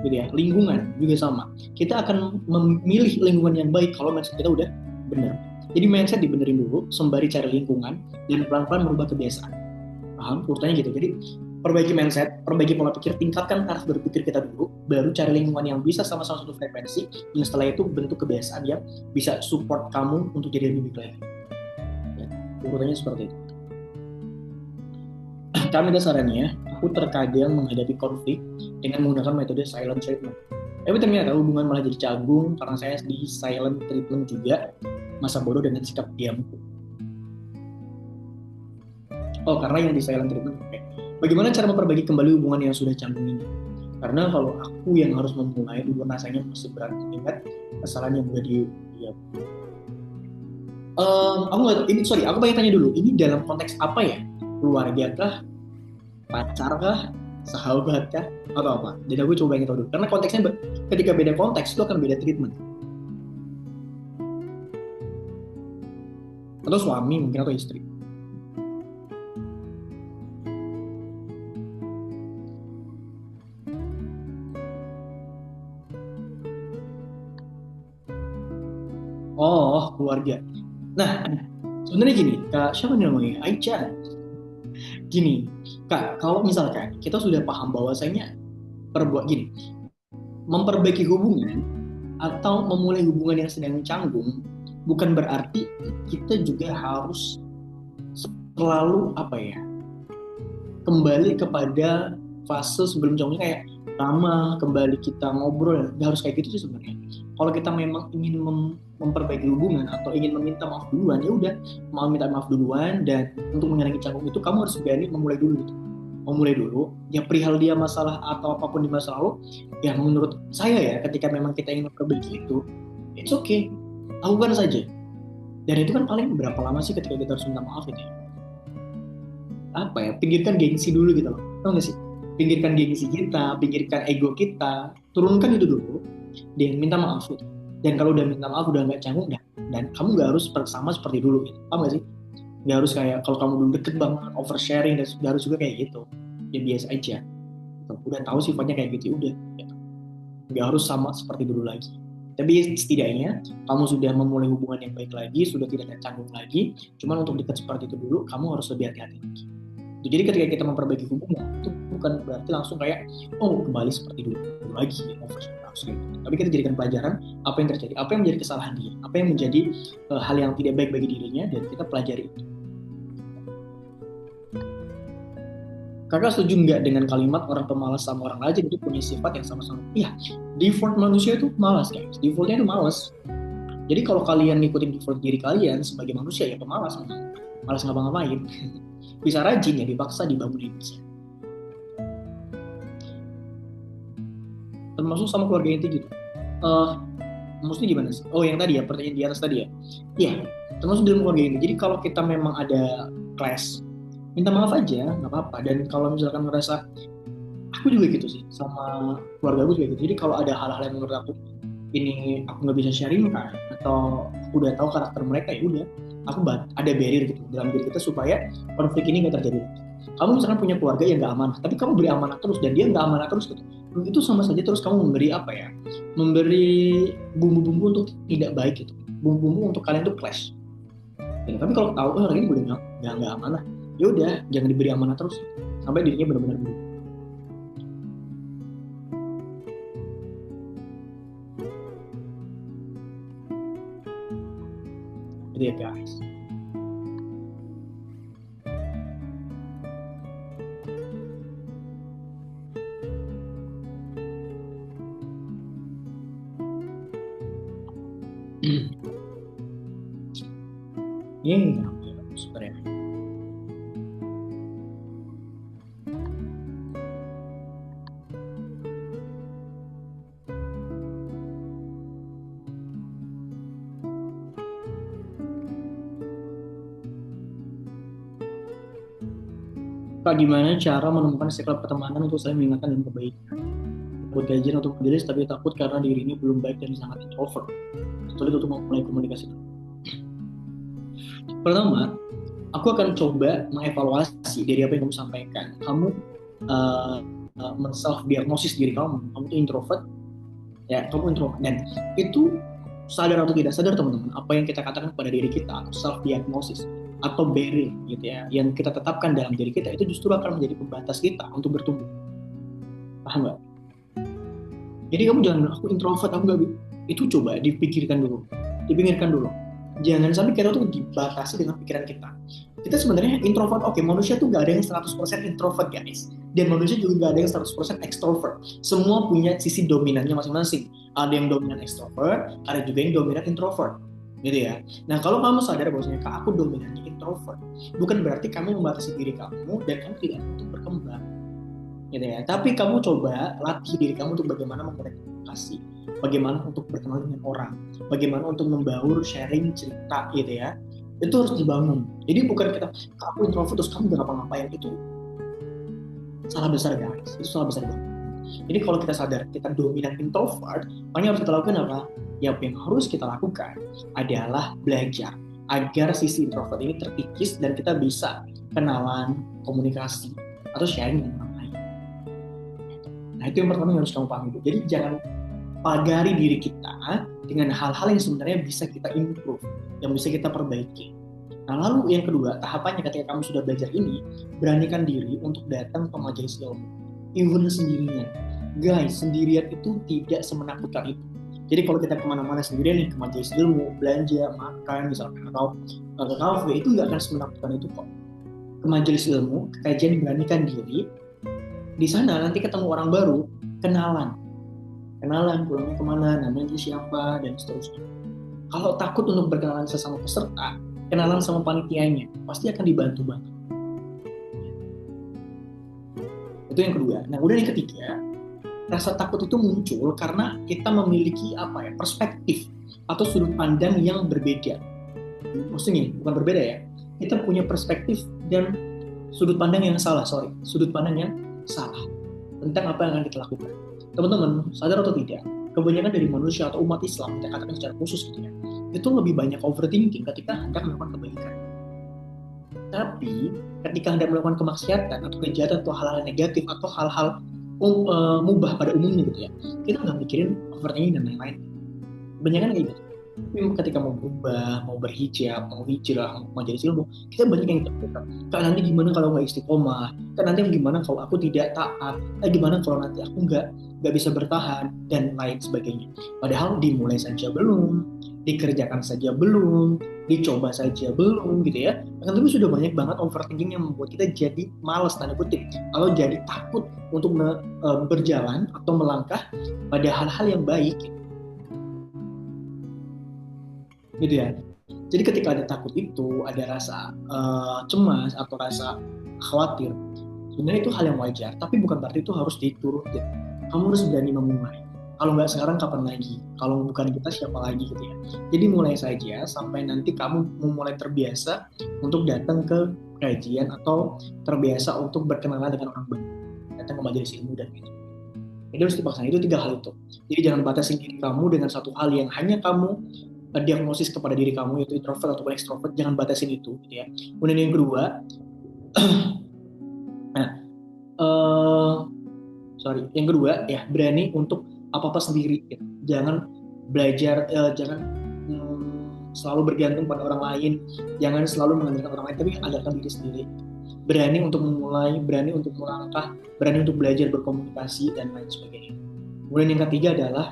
gitu ya. Lingkungan juga sama, kita akan memilih lingkungan yang baik kalau mindset kita udah benar. Jadi mindset dibenerin dulu sembari cari lingkungan, dan pelan-pelan merubah kebiasaan. Paham urutannya gitu. Jadi perbaiki mindset, perbaiki pola pikir, tingkatkan taraf berpikir kita dulu, baru cari lingkungan yang bisa sama-sama satu frekuensi, dan setelah itu bentuk kebiasaan yang bisa support kamu untuk jadi lebih baik lagi. Ya, urutannya seperti itu. Kami dasarannya, aku terkadang menghadapi konflik dengan menggunakan metode silent treatment. Tapi ternyata hubungan malah jadi canggung karena saya di silent treatment juga, masa bodoh dengan sikap diamku. Oh, karena yang di silent treatment. Okay. Bagaimana cara memperbaiki kembali hubungan yang sudah canggung ini? Karena kalau aku yang harus memulai, dulu rasanya masih berat mengingat kesalahan yang udah aku pengen tanya dulu, ini dalam konteks apa ya? Keluarga kah? Pacar kah? Sahabat kah? Atau apa? Jadi aku coba ingin tahu dulu. Karena konteksnya ketika beda konteks itu akan beda treatment. Atau suami mungkin, atau istri. Oh, keluarga. Nah, sebenarnya gini, Kak, siapa namanya? Aicha. Gini, Kak, kalau misalkan kita sudah paham bahwasanya memperbaiki hubungan atau memulai hubungan yang sedang canggung bukan berarti kita juga harus selalu kembali kepada fase sebelum canggung, kayak lama kembali kita ngobrol. Nggak harus kayak gitu sih sebenarnya. Kalau kita memang ingin memperbaiki hubungan atau ingin meminta maaf duluan, ya udah, mau minta maaf duluan, dan untuk mengurangi canggung itu kamu harus berani memulai dulu gitu. mau mulai dulu, ya perihal dia masalah atau apapun di masa lalu, ya menurut saya ya ketika memang kita ingin memperbaiki itu, it's okay, lakukan saja. Dan itu kan paling berapa lama sih ketika kita harus minta maaf itu ya? Apa ya, pinggirkan gengsi dulu gitu loh, tau gak sih? Pinggirkan gengsi kita, pinggirkan ego kita, turunkan itu dulu, dan minta maaf gitu. Dan kalau udah minta maaf udah nggak canggung, dan kamu nggak harus sama seperti dulu gitu, paham gak sih? Nggak harus kayak kalau kamu dulu deket banget oversharing, dan nggak harus juga kayak gitu, ya biasa aja gitu. Udah tahu sifatnya kayak gitu, udah gitu. Nggak harus sama seperti dulu lagi, tapi setidaknya kamu sudah memulai hubungan yang baik lagi, sudah tidak ada canggung lagi. Cuman untuk dekat seperti itu dulu, kamu harus lebih hati-hati lagi. Jadi ketika kita memperbaiki hubungan, itu bukan berarti langsung kayak, oh kembali seperti dulu lagi, tapi kita jadikan pelajaran apa yang terjadi, apa yang menjadi kesalahan dia, apa yang menjadi hal yang tidak baik bagi dirinya, dan kita pelajari itu. Kakak setuju nggak dengan kalimat orang pemalas sama orang rajin itu punya sifat yang sama-sama? Iya, default manusia itu malas guys. Defaultnya itu malas. Jadi kalau kalian ngikutin default diri kalian sebagai manusia ya pemalas, malas ngapa-ngapain. Bisa rajin ya dipaksa dibangunin bisa. Termasuk sama keluarga inti gitu. Maksudnya gimana sih? Oh yang tadi ya, pertanyaan di atas tadi ya. Iya, termasuk dalam keluarga inti. Jadi kalau kita memang ada clash, minta maaf aja, nggak apa-apa. Dan kalau misalkan merasa, aku juga gitu sih, sama keluarga aku juga gitu. Jadi kalau ada hal-hal yang menurut aku ini aku nggak bisa sharing kan, atau aku udah tahu karakter mereka, ya udah, aku ada barrier gitu dalam diri kita supaya konflik ini nggak terjadi. Kamu misalkan punya keluarga yang nggak amanah, tapi kamu beri amanah terus dan dia nggak amanah terus gitu, itu sama saja terus kamu memberi apa ya? Memberi bumbu-bumbu untuk tidak baik gitu, bumbu-bumbu untuk kalian tuh clash. Ya, tapi kalau tahu orang ini udah nggak amanah, ya udah jangan diberi amanah terus sampai dirinya benar-benar berubah. Jadi ya guys. Ini sebenarnya. Kak, gimana cara menemukan sikap pertemanan untuk saling mengingatkan dan kebaikan? Takut gajian untuk majelis, tapi takut karena dirinya belum baik dan sangat introvert. Sulit untuk memulai komunikasi. Pertama, aku akan coba mengevaluasi dari apa yang kamu sampaikan. Kamu men-self diagnosis diri kamu itu introvert, ya kamu introvert, dan itu sadar atau tidak sadar teman-teman, apa yang kita katakan pada diri kita atau self diagnosis atau barrier gitu ya, yang kita tetapkan dalam diri kita itu justru akan menjadi pembatas kita untuk bertumbuh. Paham nggak? Jadi kamu jangan bilang aku introvert, aku nggak, itu coba dipikirkan dulu, jangan sampai kita tuh dibatasi dengan pikiran kita. Kita sebenarnya introvert, oke, manusia tuh gak ada yang 100% introvert guys, dan manusia juga gak ada yang 100% extrovert. Semua punya sisi dominannya masing-masing. Ada yang dominan extrovert, ada juga yang dominan introvert gitu ya. Nah kalau kamu sadar bahwasanya aku dominannya introvert, bukan berarti kamu membatasi diri kamu dan kamu tidak untuk berkembang gitu ya. Tapi kamu coba latih diri kamu untuk bagaimana berkomunikasi, bagaimana untuk berteman dengan orang, bagaimana untuk membaur sharing cerita gitu ya. Itu harus dibangun. Jadi bukan kita, aku introvert terus kamu gak ngapa-ngapain, itu salah besar guys, itu salah besar banget. Jadi kalau kita sadar kita dominan introvert, makanya harus kita lakukan apa? Ya, yang harus kita lakukan adalah belajar agar sisi introvert ini terkikis dan kita bisa kenalan, komunikasi, atau sharing dengan orang lain. Nah itu yang pertama yang harus kamu pahami. Jadi jangan pagari diri kita dengan hal-hal yang sebenarnya bisa kita improve, yang bisa kita perbaiki. Nah lalu yang kedua, tahapannya ketika kamu sudah belajar ini, beranikan diri untuk datang ke majelis ilmu, even sendirian. Guys, sendirian itu tidak semenakutkan itu. Jadi kalau kita kemana-mana sendirian nih, ke majelis ilmu, belanja, makan, misalkan, atau ke kafe, itu nggak akan semenakutkan itu kok. Ke majelis ilmu, kajian, beranikan diri, di sana nanti ketemu orang baru, kenalan, pulangnya kemana, namanya siapa, dan seterusnya. Kalau takut untuk berkenalan sesama peserta, kenalan sama panitianya, pasti akan dibantu banget. yang kedua. Nah, kemudian yang ketiga, rasa takut itu muncul karena kita memiliki perspektif atau sudut pandang yang berbeda. Maksudnya bukan berbeda ya, kita punya perspektif dan sudut pandang yang salah tentang apa yang akan kita lakukan. Teman-teman, sadar atau tidak, kebanyakan dari manusia atau umat Islam, kita katakan secara khusus gitu ya, itu lebih banyak overthinking ketika hendak melakukan kebaikan. Tapi ketika hendak melakukan kemaksiatan atau kejahatan atau hal-hal negatif atau hal-hal mubah pada umumnya gitu ya, kita nggak mikirin overthinking dan lain-lain. Kebanyakan kayak gitu. Tapi ketika mau berubah, mau berhijab, mau hijrah, mau majelis ilmu, kita banyak yang takutkan. Kak, nanti gimana kalau nggak istiqomah? Kak, nanti gimana kalau aku tidak taat? Gimana kalau nanti aku nggak bisa bertahan dan lain sebagainya. Padahal dimulai saja belum, dikerjakan saja belum, dicoba saja belum gitu ya. Akan tapi sudah banyak banget overthinking yang membuat kita jadi malas tanda kutip, atau jadi takut untuk berjalan atau melangkah pada hal-hal yang baik. Gitu ya. Jadi ketika ada takut itu, ada rasa cemas atau rasa khawatir, sebenarnya itu hal yang wajar, tapi bukan berarti itu harus diturutin. Kamu harus berani memulai. Kalau nggak sekarang, kapan lagi? Kalau bukan kita, siapa lagi gitu ya. Jadi mulai saja sampai nanti kamu mulai terbiasa untuk datang ke kajian atau terbiasa untuk berkenalan dengan orang baru, datang ke majelis ilmu dan gitu. Jadi harus dipaksa. Itu 3 hal itu. Jadi jangan batasi diri kamu dengan satu hal yang hanya kamu diagnosis kepada diri kamu, yaitu introvert atau extrovert. Jangan batasin itu gitu ya. Kemudian yang kedua, yang kedua ya, berani untuk apa-apa sendiri gitu. Jangan belajar, jangan selalu bergantung pada orang lain, jangan selalu mengandalkan orang lain, tapi andalkan diri sendiri. Berani untuk memulai, berani untuk melangkah, berani untuk belajar berkomunikasi dan lain sebagainya. Kemudian yang ketiga adalah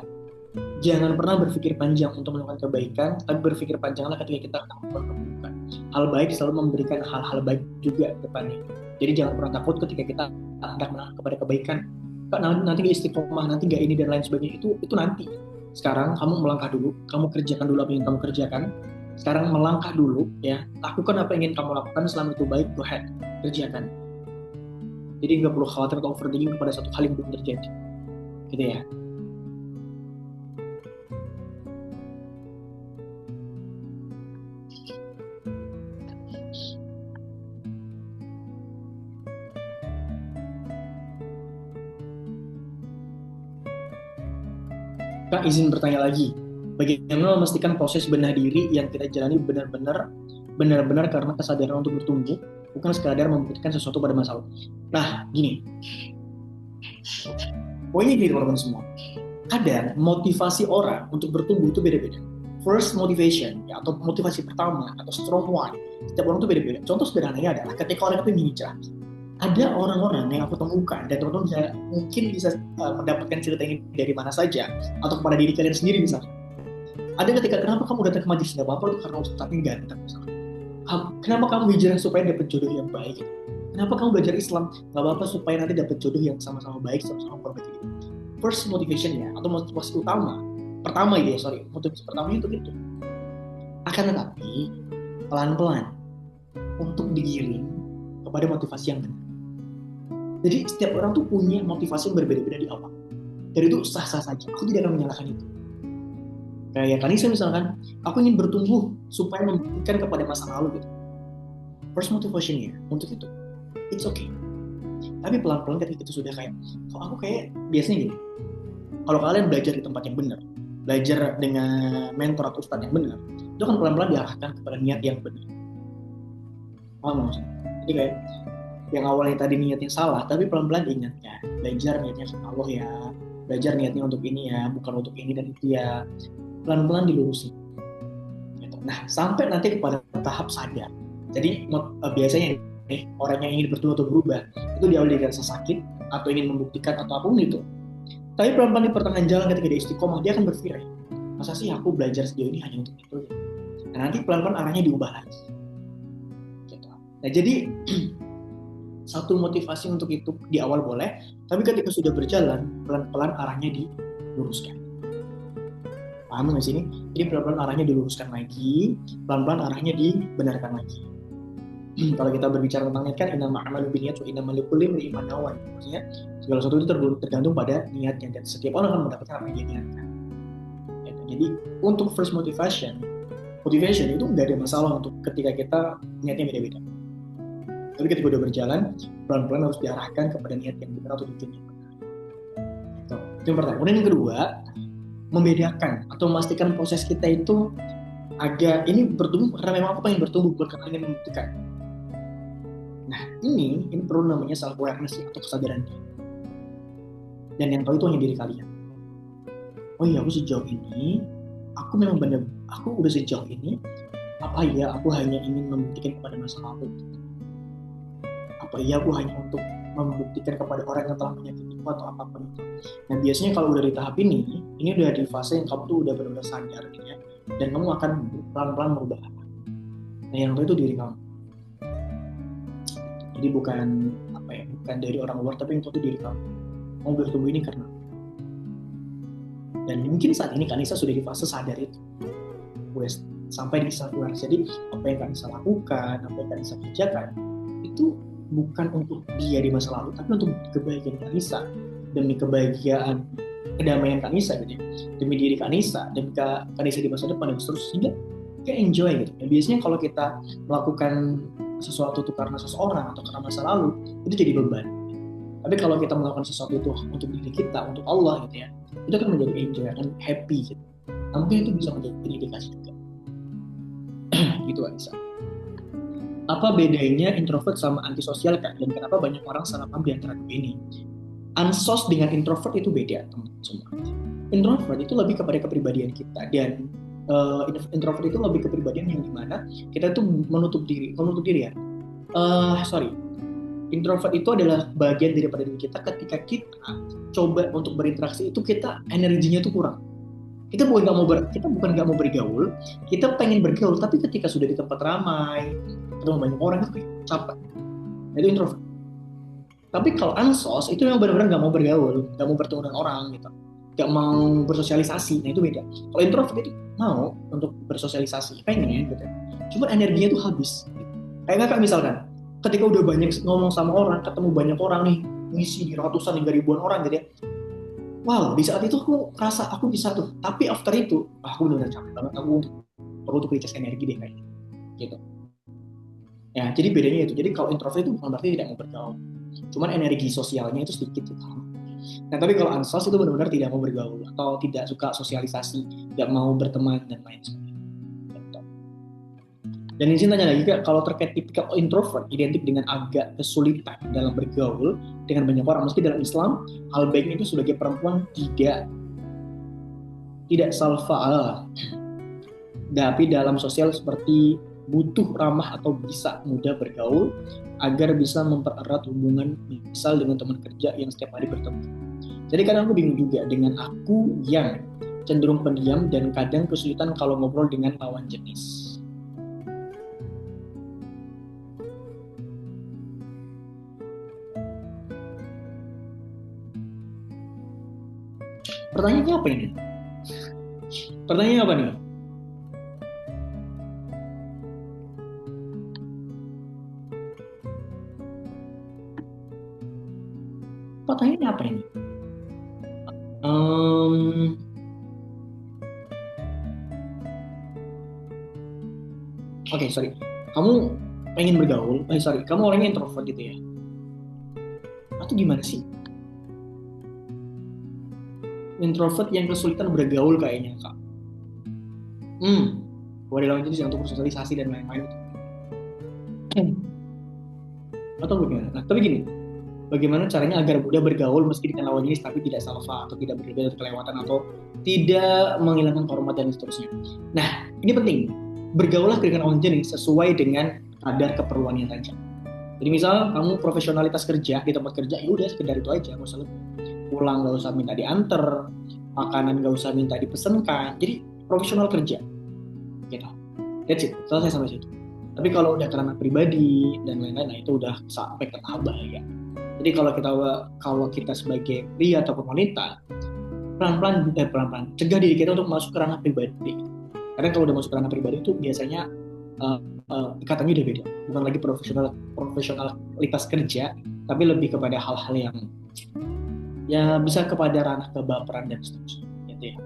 jangan pernah berpikir panjang untuk melakukan kebaikan, tapi berpikir panjanglah ketika kita melakukan keburukan. Hal baik selalu memberikan hal-hal baik juga depannya. Jadi jangan pernah takut ketika kita hendak melangkah kepada kebaikan. Kak, nanti gak istiqomah, nanti gak ini dan lain sebagainya, itu nanti. Sekarang kamu melangkah dulu, kamu kerjakan dulu apa yang kamu kerjakan. Sekarang melangkah dulu ya, lakukan apa yang ingin kamu lakukan. Selama itu baik, go ahead, kerjakan. Jadi nggak perlu khawatir atau overthinking kepada satu hal yang belum terjadi, gitu ya. Kak, izin bertanya lagi. Bagaimana memastikan proses benahi diri yang kita jalani benar-benar karena kesadaran untuk bertumbuh, bukan sekadar membuktikan sesuatu pada masa lalu. Nah, gini. Pokoknya gini teman-teman semua. Kadang motivasi orang untuk bertumbuh itu beda-beda. First motivation, ya, atau motivasi pertama, atau strong one, setiap orang itu beda-beda. Contoh sederhananya adalah ketika orang itu ingin hijrah. Ada orang-orang yang aku temukan, dan teman-teman mungkin bisa mendapatkan cerita ini dari mana saja, atau kepada diri kalian sendiri misalnya. Ada ketika, kenapa kamu datang ke majelis? Tidak apa-apa, itu karena ustadznya ganteng misalnya. Kenapa kamu hijrah? Supaya dapat jodoh yang baik. Kenapa kamu belajar Islam? Gak apa-apa, supaya nanti dapat jodoh yang sama-sama baik, sama-sama perbaiki. First motivation ya, atau motivasi motivasi pertama itu gitu. Akan tetapi, pelan-pelan, untuk digiring kepada motivasi yang benar. Jadi setiap orang tuh punya motivasi yang berbeda-beda di awal. Dari itu sah-sah saja. Aku tidak akan menyalahkan itu. Kayak Kanisa misalkan, aku ingin bertumbuh supaya membuktikan kepada masa lalu gitu. First motivation-nya untuk itu, it's okay. Tapi pelan-pelan ketika itu sudah kayak, kok aku kayak biasanya gini. Kalau kalian belajar di tempat yang benar, belajar dengan mentor atau ustadz yang benar, itu kan pelan-pelan diarahkan kepada niat yang benar. Maksudnya. Jadi kayak yang awalnya tadi niatnya salah, tapi pelan-pelan diingatkan, belajar niatnya sama Allah ya, belajar niatnya untuk ini ya, bukan untuk ini dan itu ya, pelan-pelan dilurusin. Gitu. Nah, sampai nanti kepada tahap sadar. Jadi biasanya orang yang ingin bertumbuh atau berubah, itu diawali dari rasa sakit, atau ingin membuktikan atau apapun itu. Tapi pelan-pelan di pertengahan jalan ketika dia istiqomah, dia akan berpikir, masa sih aku belajar sejauh ini hanya untuk itu? Nah, nanti pelan-pelan arahnya diubah lagi. Gitu. Nah, jadi satu motivasi untuk itu di awal boleh, tapi ketika sudah berjalan, pelan-pelan arahnya diluruskan. Paham nggak sih ini? Jadi pelan-pelan arahnya diluruskan lagi, pelan-pelan arahnya dibenarkan lagi. Kalau kita berbicara tentang niat kan innamal a'malu binniyat wa innamal likulli imri'in ma nawa. Maksudnya segala sesuatu itu tergantung pada niatnya, dan setiap orang akan mendapatkan apa yang dia niatkan. Gitu. Jadi untuk first motivation itu nggak ada masalah untuk ketika kita niatnya beda-beda. Tapi ketika udah berjalan, pelan-pelan harus diarahkan kepada niat yang benar atau tujuan yang benar. Gitu. Itu yang pertama. Kemudian yang kedua, membedakan atau memastikan proses kita itu agak ini bertumbuh karena memang aku pengen bertumbuh, bukan karena ingin membuktikan. Nah, ini perlu namanya self awareness atau kesadaran diri. Dan yang tahu itu hanya diri kalian. Oh iya, aku sejauh ini, aku udah sejauh ini, apa iya aku hanya ingin membuktikan kepada masa lalu? Apa iya aku hanya untuk membuktikan kepada orang yang telah menyakitiku atau apapun itu? Nah, biasanya kalau udah di tahap ini udah di fase yang kamu tuh udah benar-benar sadar gitu ya, dan kamu akan pelan-pelan merubah. Nah, yang tahu itu diri kamu. Jadi bukan dari orang luar, tapi yang tahu itu diri kamu. Mau bertumbuh ini karena. Dan mungkin saat ini Kanisa sudah di fase sadar itu. Sampai di self awareness. Jadi apa yang Kanisa lakukan, apa yang Kanisa kerjakan, itu bukan untuk dia di masa lalu, tapi untuk kebaikan Kanisa, demi kebahagiaan, kedamaian Kanisa gitu ya. Demi diri Kanisa, demi Kanisa di masa depan, dan seterusnya. Kayak enjoy gitu. Dan biasanya kalau kita melakukan sesuatu itu karena seseorang atau karena masa lalu, itu jadi beban. Tapi kalau kita melakukan sesuatu itu untuk diri kita, untuk Allah gitu ya, itu akan menjadi enjoy, akan happy gitu. Nah, mungkin itu bisa menjadi indikasi juga. Gitu Anissa. Apa bedanya introvert sama antisosial Kak? Dan kenapa banyak orang salah paham di antara dua ini? Ansos dengan introvert itu beda teman-teman semua. Introvert itu lebih kepada kepribadian kita, dan introvert itu lebih kepribadian yang dimana kita tuh menutup diri ya. Introvert itu adalah bagian daripada diri kita ketika kita coba untuk berinteraksi itu kita energinya tuh kurang. Kita bukan nggak mau bergaul, kita pengen bergaul, tapi ketika sudah di tempat ramai, ketemu banyak orang itu capek. Nah, itu introvert. Tapi kalau ansos itu memang benar-benar nggak mau bergaul, nggak mau bertemu dengan orang gitu, nggak mau bersosialisasi. Nah, itu beda. Kalau introvert itu mau untuk bersosialisasi, pengen gitu. Cuma energinya tuh habis. Gitu. Kayak Kakak misalkan, ketika udah banyak ngomong sama orang, ketemu banyak orang nih, ngisi di ratusan hingga ribuan orang gitu ya. Wow, di saat itu aku rasa aku bisa tuh. Tapi after itu, aku udah capek banget. Aku perlu untuk recharge energi deh kayaknya. Gitu. Ya, jadi bedanya itu. Jadi kalau introvert itu bukan berarti tidak mau bergaul. Cuman energi sosialnya itu sedikit gitu. Nah, tapi kalau ansos itu benar-benar tidak mau bergaul atau tidak suka sosialisasi, tidak mau berteman dan lain sebagainya. Dan di sini tanya lagi Kak, kalau terkait tipikal introvert identik dengan agak kesulitan dalam bergaul dengan banyak orang. Meski dalam Islam, hal baiknya itu sebagai perempuan tidak salfa, tapi dalam sosial seperti butuh ramah atau bisa mudah bergaul agar bisa mempererat hubungan misal dengan teman kerja yang setiap hari bertemu. Jadi kadang aku bingung juga dengan aku yang cenderung pendiam dan kadang kesulitan kalau ngobrol dengan lawan jenis. Pertanyaannya apa ini? Pertanyaannya apa nih? Pertanyaannya apa ini? Oke, sorry. Kamu pengen bergaul? Kamu orangnya introvert gitu ya? Atau gimana sih? Introvert yang kesulitan bergaul kayaknya Kak. Boleh lawan jenis untuk bersosialisasi dan lain-lain. Atau bagaimana? Nah, tapi gini, bagaimana caranya agar mudah bergaul meski dengan lawan jenis tapi tidak salfa atau tidak berbeda kelewatan atau tidak menghilangkan hormat dan seterusnya. Nah, ini penting. Bergaulah dengan lawan jenis sesuai dengan kadar keperluannya saja. Jadi misal kamu profesionalitas kerja di tempat kerja, ya udah sekedar itu aja, nggak usah pulang nggak usah minta diantar, makanan nggak usah minta dipesenkan. Jadi profesional kerja, gitu. That's it, selesai sampai situ. Tapi kalau udah kerana pribadi dan lain-lain, nah itu udah sampai ke tahap bahaya. Jadi kalau kita sebagai pria atau wanita, pelan-pelan cegah diri kita untuk masuk ke ranah pribadi. Karena kalau udah masuk ke ranah pribadi itu biasanya ikatannya udah beda, bukan lagi profesionalitas kerja, tapi lebih kepada hal-hal yang ya bisa kepada ranah kebaperan dan seterusnya gitu ya.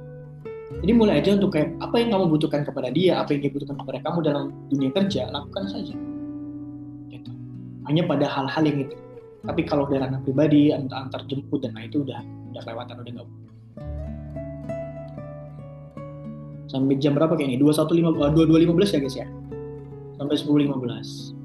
Jadi mulai aja untuk kayak apa yang kamu butuhkan kepada dia, apa yang dia butuhkan kepada kamu dalam dunia kerja, lakukan saja gitu. Hanya pada hal-hal yang itu. Tapi kalau dari ranah pribadi, antar jemput dan lain itu udah kelewatan, udah nggak. Sampai jam berapa kayak ini? 22.15 ya guys ya. Sampai 10.15.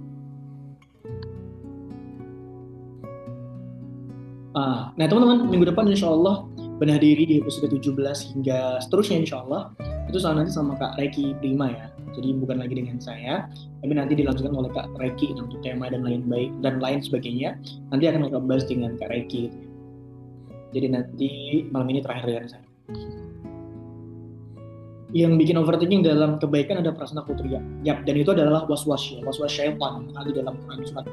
Nah teman-teman, minggu depan insya Allah benar diri di episode 17 hingga seterusnya insya Allah itu nanti sama Kak Reiki Prima ya. Jadi bukan lagi dengan saya, tapi nanti dilanjutkan oleh Kak Reiki untuk tema dan lain sebagainya. Nanti akan kita bahas dengan Kak Reiki gitu. Jadi nanti malam ini terakhir dengan saya. Yang bikin overthinking dalam kebaikan ada perasaan takut ria. Yap, dan itu adalah was-was syaitan. Nanti dalam Quran surat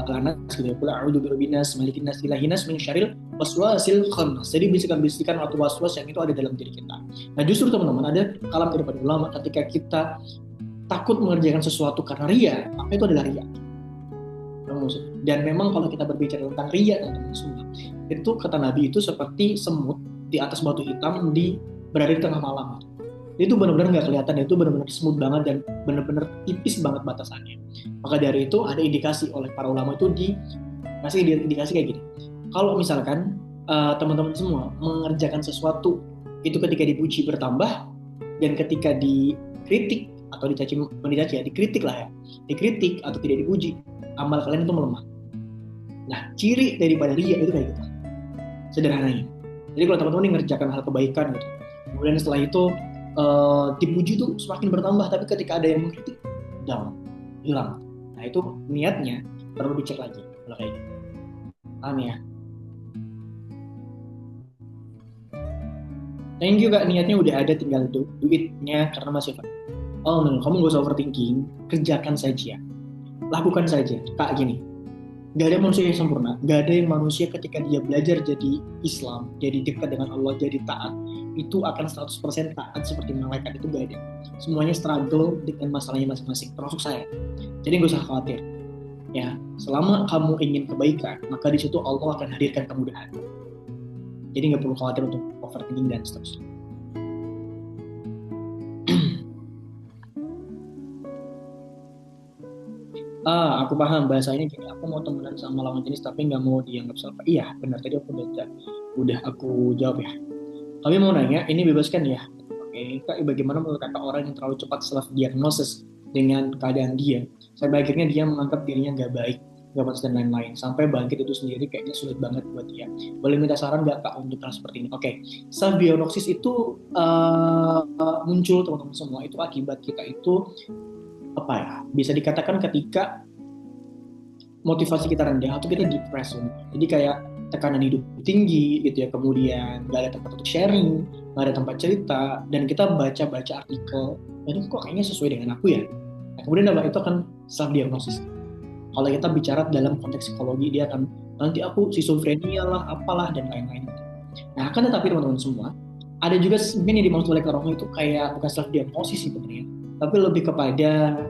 Al-Anas gitu ya. Qul a'udzu birabbin nas, malikin nas, ilahin nas, min syarril waswasil khannas. Jadi bisikan-bisikan atau was-was yang itu ada dalam diri kita. Nah, justru teman-teman ada kalam daripada ulama ketika kita takut mengerjakan sesuatu karena ria, maka itu adalah ria. Dan memang kalau kita berbicara tentang ria teman-teman semua, itu kata Nabi itu seperti semut di atas batu hitam berada di tengah malam. Itu benar-benar nggak kelihatan, itu benar-benar smooth banget dan benar-benar tipis banget batasannya. Maka dari itu ada indikasi oleh para ulama itu dikasih indikasi kayak gini. Kalau misalkan teman-teman semua mengerjakan sesuatu itu ketika dipuji bertambah, dan ketika dikritik atau dikritik lah ya, dikritik atau tidak dipuji, amal kalian itu melemah. Nah, ciri daripada ria itu kayak gitu sederhananya. Jadi kalau teman-teman mengerjakan hal kebaikan gitu, kemudian setelah itu dipuji tuh semakin bertambah, tapi ketika ada yang mengkritik down, hilang. Nah itu niatnya perlu dicek lagi kalau kayak gitu. Paham ya? Thank you Kak, niatnya udah ada, tinggal duitnya karena masih kamu gak usah overthinking, kerjakan saja, lakukan saja. Kak gini, gak ada manusia yang sempurna, gak ada yang manusia ketika dia belajar jadi Islam, jadi dekat dengan Allah, jadi taat, itu akan 100% taat seperti malaikat, itu gak ada. Semuanya struggle dengan masalahnya masing-masing, termasuk saya. Jadi gak usah khawatir. Ya, selama kamu ingin kebaikan, maka di situ Allah akan hadirkan kemudahan. Jadi gak perlu khawatir untuk overthinking dan seterusnya. Aku paham bahasanya gini, aku mau temenan sama lawan jenis tapi nggak mau dianggap salah. Iya, benar, tadi aku udah aku jawab ya. Kami mau nanya, ini bebaskan ya. Oke, Kak, bagaimana menurut Kakak orang yang terlalu cepat self-diagnosis dengan keadaan dia, sampai akhirnya dia menganggap dirinya nggak baik, nggak pantas dan lain-lain, sampai bangkit itu sendiri kayaknya sulit banget buat dia. Boleh minta saran nggak Kak untuk hal seperti ini? Oke, self-diagnosis itu muncul teman-teman semua, itu akibat kita itu apa ya, bisa dikatakan ketika motivasi kita rendah atau kita depresi. Jadi kayak tekanan hidup tinggi gitu ya, kemudian gak ada tempat untuk sharing, gak ada tempat cerita, dan kita baca-baca artikel, aduh kok kayaknya sesuai dengan aku ya. Nah, kemudian itu akan self diagnosis. Kalau kita bicara dalam konteks psikologi, dia akan nanti aku schizophrenia lah, apalah dan lain-lain. Nah, akan tetapi teman-teman semua, ada juga mungkin yang dimaksud oleh Karono itu kayak bukan self diagnosis sebenarnya, tapi lebih kepada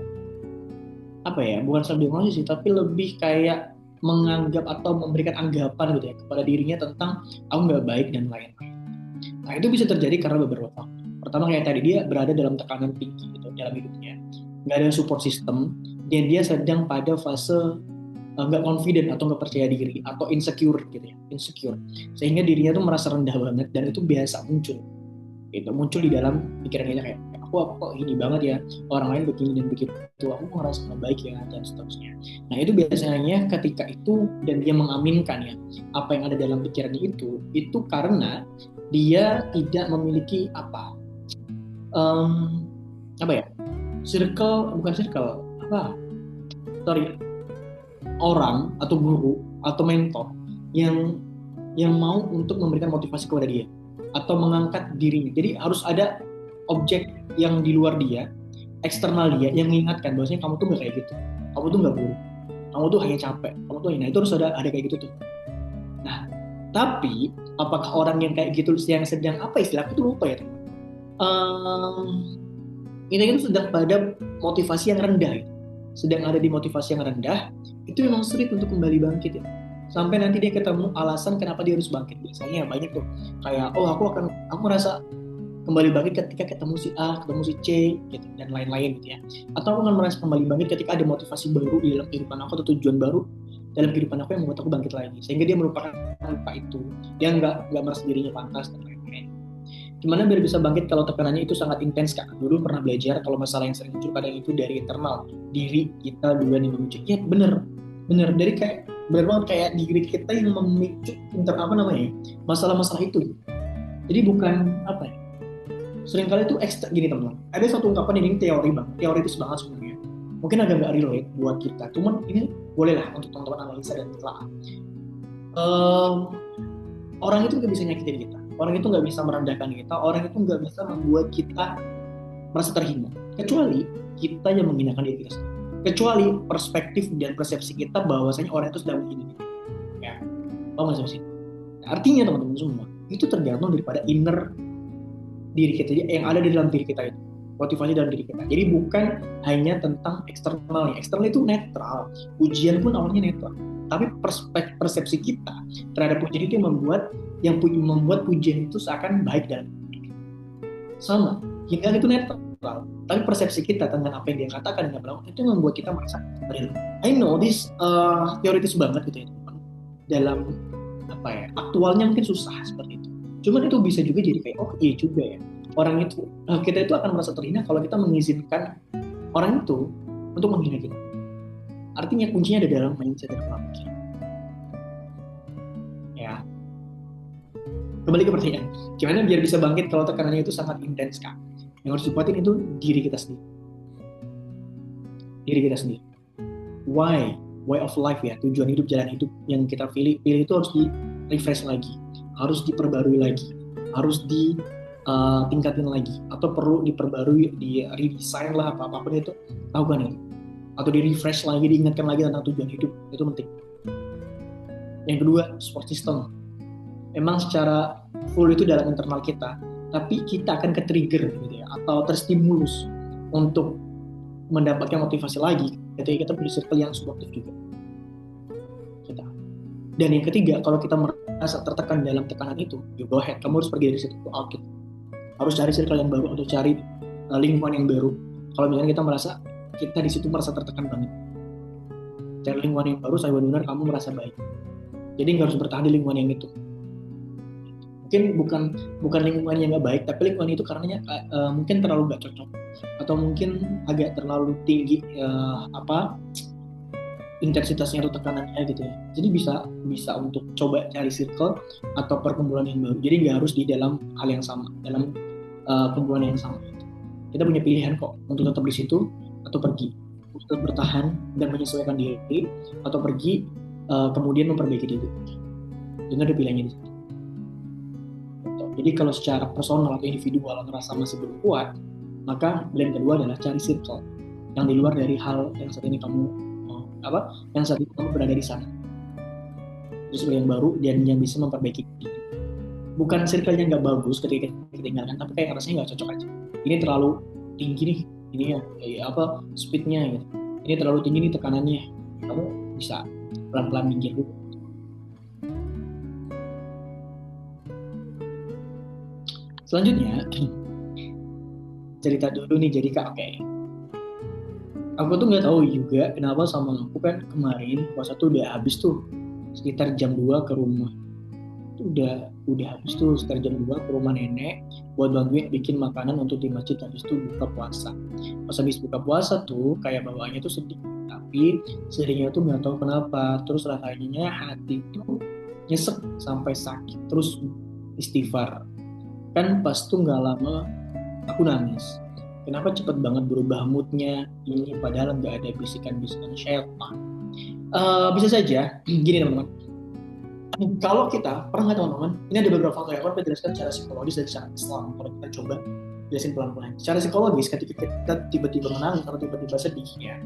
apa ya, bukan self diagnosis sih, tapi lebih kayak menganggap atau memberikan anggapan gitu ya kepada dirinya tentang aku nggak baik dan lain-lain. Nah itu bisa terjadi karena beberapa faktor. Pertama kayak tadi, dia berada dalam tekanan tinggi gitu dalam hidupnya, nggak ada support system, dan dia sedang pada fase nggak confident atau nggak percaya diri atau insecure gitu ya, insecure, sehingga dirinya tuh merasa rendah banget, dan itu biasa muncul di dalam pikirannya kayak aku kok ini banget ya, orang lain begini dan begitu, aku ngerasa nggak baik ya dan seterusnya. Nah itu biasanya ketika itu dan dia mengaminkan ya apa yang ada dalam pikirannya itu karena dia tidak memiliki apa ya, orang atau guru atau mentor yang mau untuk memberikan motivasi kepada dia atau mengangkat dirinya. Jadi harus ada objek yang di luar dia, eksternal dia, yang mengingatkan bahwasanya kamu tuh nggak kayak gitu, kamu tuh nggak buruk, kamu tuh hanya capek, kamu tuh itu harus ada kayak gitu tuh. Nah, tapi apakah orang yang kayak gitu yang sedang apa istilah aku tuh lupa ya teman. Ini kan sedang pada motivasi yang rendah. sedang ada di motivasi yang rendah, itu memang sulit untuk kembali bangkit ya. Sampai nanti dia ketemu alasan kenapa dia harus bangkit. Biasanya banyak tuh kayak, oh aku merasa kembali bangkit ketika ketemu si A, ketemu si C, gitu, dan lain-lain gitu ya. Atau aku akan merasa kembali bangkit ketika ada motivasi baru di dalam kehidupan aku atau tujuan baru dalam kehidupan aku yang membuat aku bangkit lagi. Sehingga dia merupakan lupa itu, dia nggak merasa dirinya pantas dan lain-lain. Gimana biar bisa bangkit kalau tekanannya itu sangat intens kak? Dulu pernah belajar kalau masalah yang sering muncul kadang itu dari internal diri kita duluan yang memicu. Ya bener dari kayak bener banget kayak diri kita yang memicu masalah-masalah itu. Jadi bukan apa ya? Seringkali itu ekstra gini teman-teman. Ada satu ungkapan ini teoritis banget sebenarnya. Mungkin agak nggak relate buat kita, cuman ini boleh lah untuk teman-teman analisa dan telah. Orang itu nggak bisa nyakitin kita, orang itu nggak bisa merendahkan kita, orang itu nggak bisa membuat kita merasa terhina, kecuali kita yang menghinakan diri kita sendiri. Kecuali perspektif dan persepsi kita bahwasanya orang itu sedang menghina kita. Ya, paham nggak sih? Artinya teman-teman semua itu tergantung daripada inner diri kita yang ada di dalam diri kita itu, motivasi dalam diri kita. Jadi bukan hanya tentang eksternalnya. Eksternal itu netral, ujian pun awalnya netral, tapi persepsi kita terhadap ujian itu yang membuat ujian itu seakan baik dalam diri. Sama, hingga itu netral, tapi persepsi kita tentang apa yang dia katakan dan apa itu membuat kita merasa real. I know this teoritis banget gitu ya teman. Dalam apa ya, aktualnya mungkin susah seperti itu. Cuman itu bisa juga jadi kayak, oh iya juga ya. Kita itu akan merasa terhina kalau kita mengizinkan orang itu untuk menghina kita. Artinya kuncinya ada dalam mindset dan pola pikir. Ya. Kembali ke pertanyaan. Gimana biar bisa bangkit kalau tekanannya itu sangat intens kak? Yang harus dikuatin itu diri kita sendiri. Diri kita sendiri. Why of life ya, tujuan hidup, jalan hidup yang kita pilih itu harus di-refresh lagi, harus diperbarui lagi, harus ditingkatin lagi, atau perlu diperbarui, di-redesign lah apapun itu, lakukan itu, atau di-refresh lagi, diingatkan lagi tentang tujuan hidup, itu penting. Yang kedua, support system. Memang secara full itu dalam internal kita, tapi kita akan ke-trigger gitu ya, atau terstimulus untuk mendapatkan motivasi lagi ketika kita punya circle yang suportif juga. Dan yang ketiga, kalau kita merasa tertekan dalam tekanan itu, you go ahead, kamu harus pergi dari situ, out gitu. Harus cari circle yang baru atau cari lingkungan yang baru. Kalau misalnya kita di situ merasa tertekan banget, cari lingkungan yang baru, saya benar kamu merasa baik. Jadi nggak harus bertahan di lingkungan yang itu. Mungkin bukan lingkungan yang nggak baik, tapi lingkungan itu karenanya mungkin terlalu nggak cocok, atau mungkin agak terlalu tinggi intensitasnya atau tekanannya gitu ya. Jadi bisa untuk coba cari circle atau perkumpulan yang baru. Jadi nggak harus di dalam hal yang sama, dalam kumpulan yang sama. Kita punya pilihan kok untuk tetap di situ atau pergi, untuk tetap bertahan dan menyesuaikan diri, atau pergi kemudian memperbaiki diri. Jadi ada pilihannya di situ. Jadi kalau secara personal atau individual merasa masih belum kuat, maka pilihan kedua adalah cari circle yang di luar dari hal yang saat ini kamu berada di sana. Circle yang baru dan yang bisa memperbaiki diri. Bukan circle yang nggak bagus ketika kita tinggalkan, tapi kayak rasanya nggak cocok aja. Ini terlalu tinggi nih, ini ya speednya gitu. Ini terlalu tinggi nih tekanannya. Kamu bisa pelan-pelan minggir dulu. Selanjutnya cerita dulu nih, jadi kak, oke. Aku tuh nggak tahu juga kenapa sama aku kan kemarin puasa tuh udah habis tuh sekitar jam 2 ke rumah. Itu udah habis tuh sekitar jam 2 ke rumah nenek buat bantuin bikin makanan untuk di masjid, habis itu buka puasa. Pas habis buka puasa tuh kayak bawaannya tuh sedih, tapi sedihnya tuh nggak tahu kenapa. Terus rasanya hati tuh nyesek sampai sakit, terus istighfar. Kan pas tuh nggak lama aku nangis. Kenapa cepet banget berubah moodnya ini, padahal nggak ada bisikan-bisikan syaitan. Bisa saja gini teman-teman. Kalau kita pernah nggak teman-teman, ini ada beberapa faktor yang akan menjelaskan secara psikologis dan secara Islam. Kalau kita coba jelasin pelan-pelan. Secara psikologis, ketika kita tiba-tiba menangis atau tiba-tiba sedih, ya,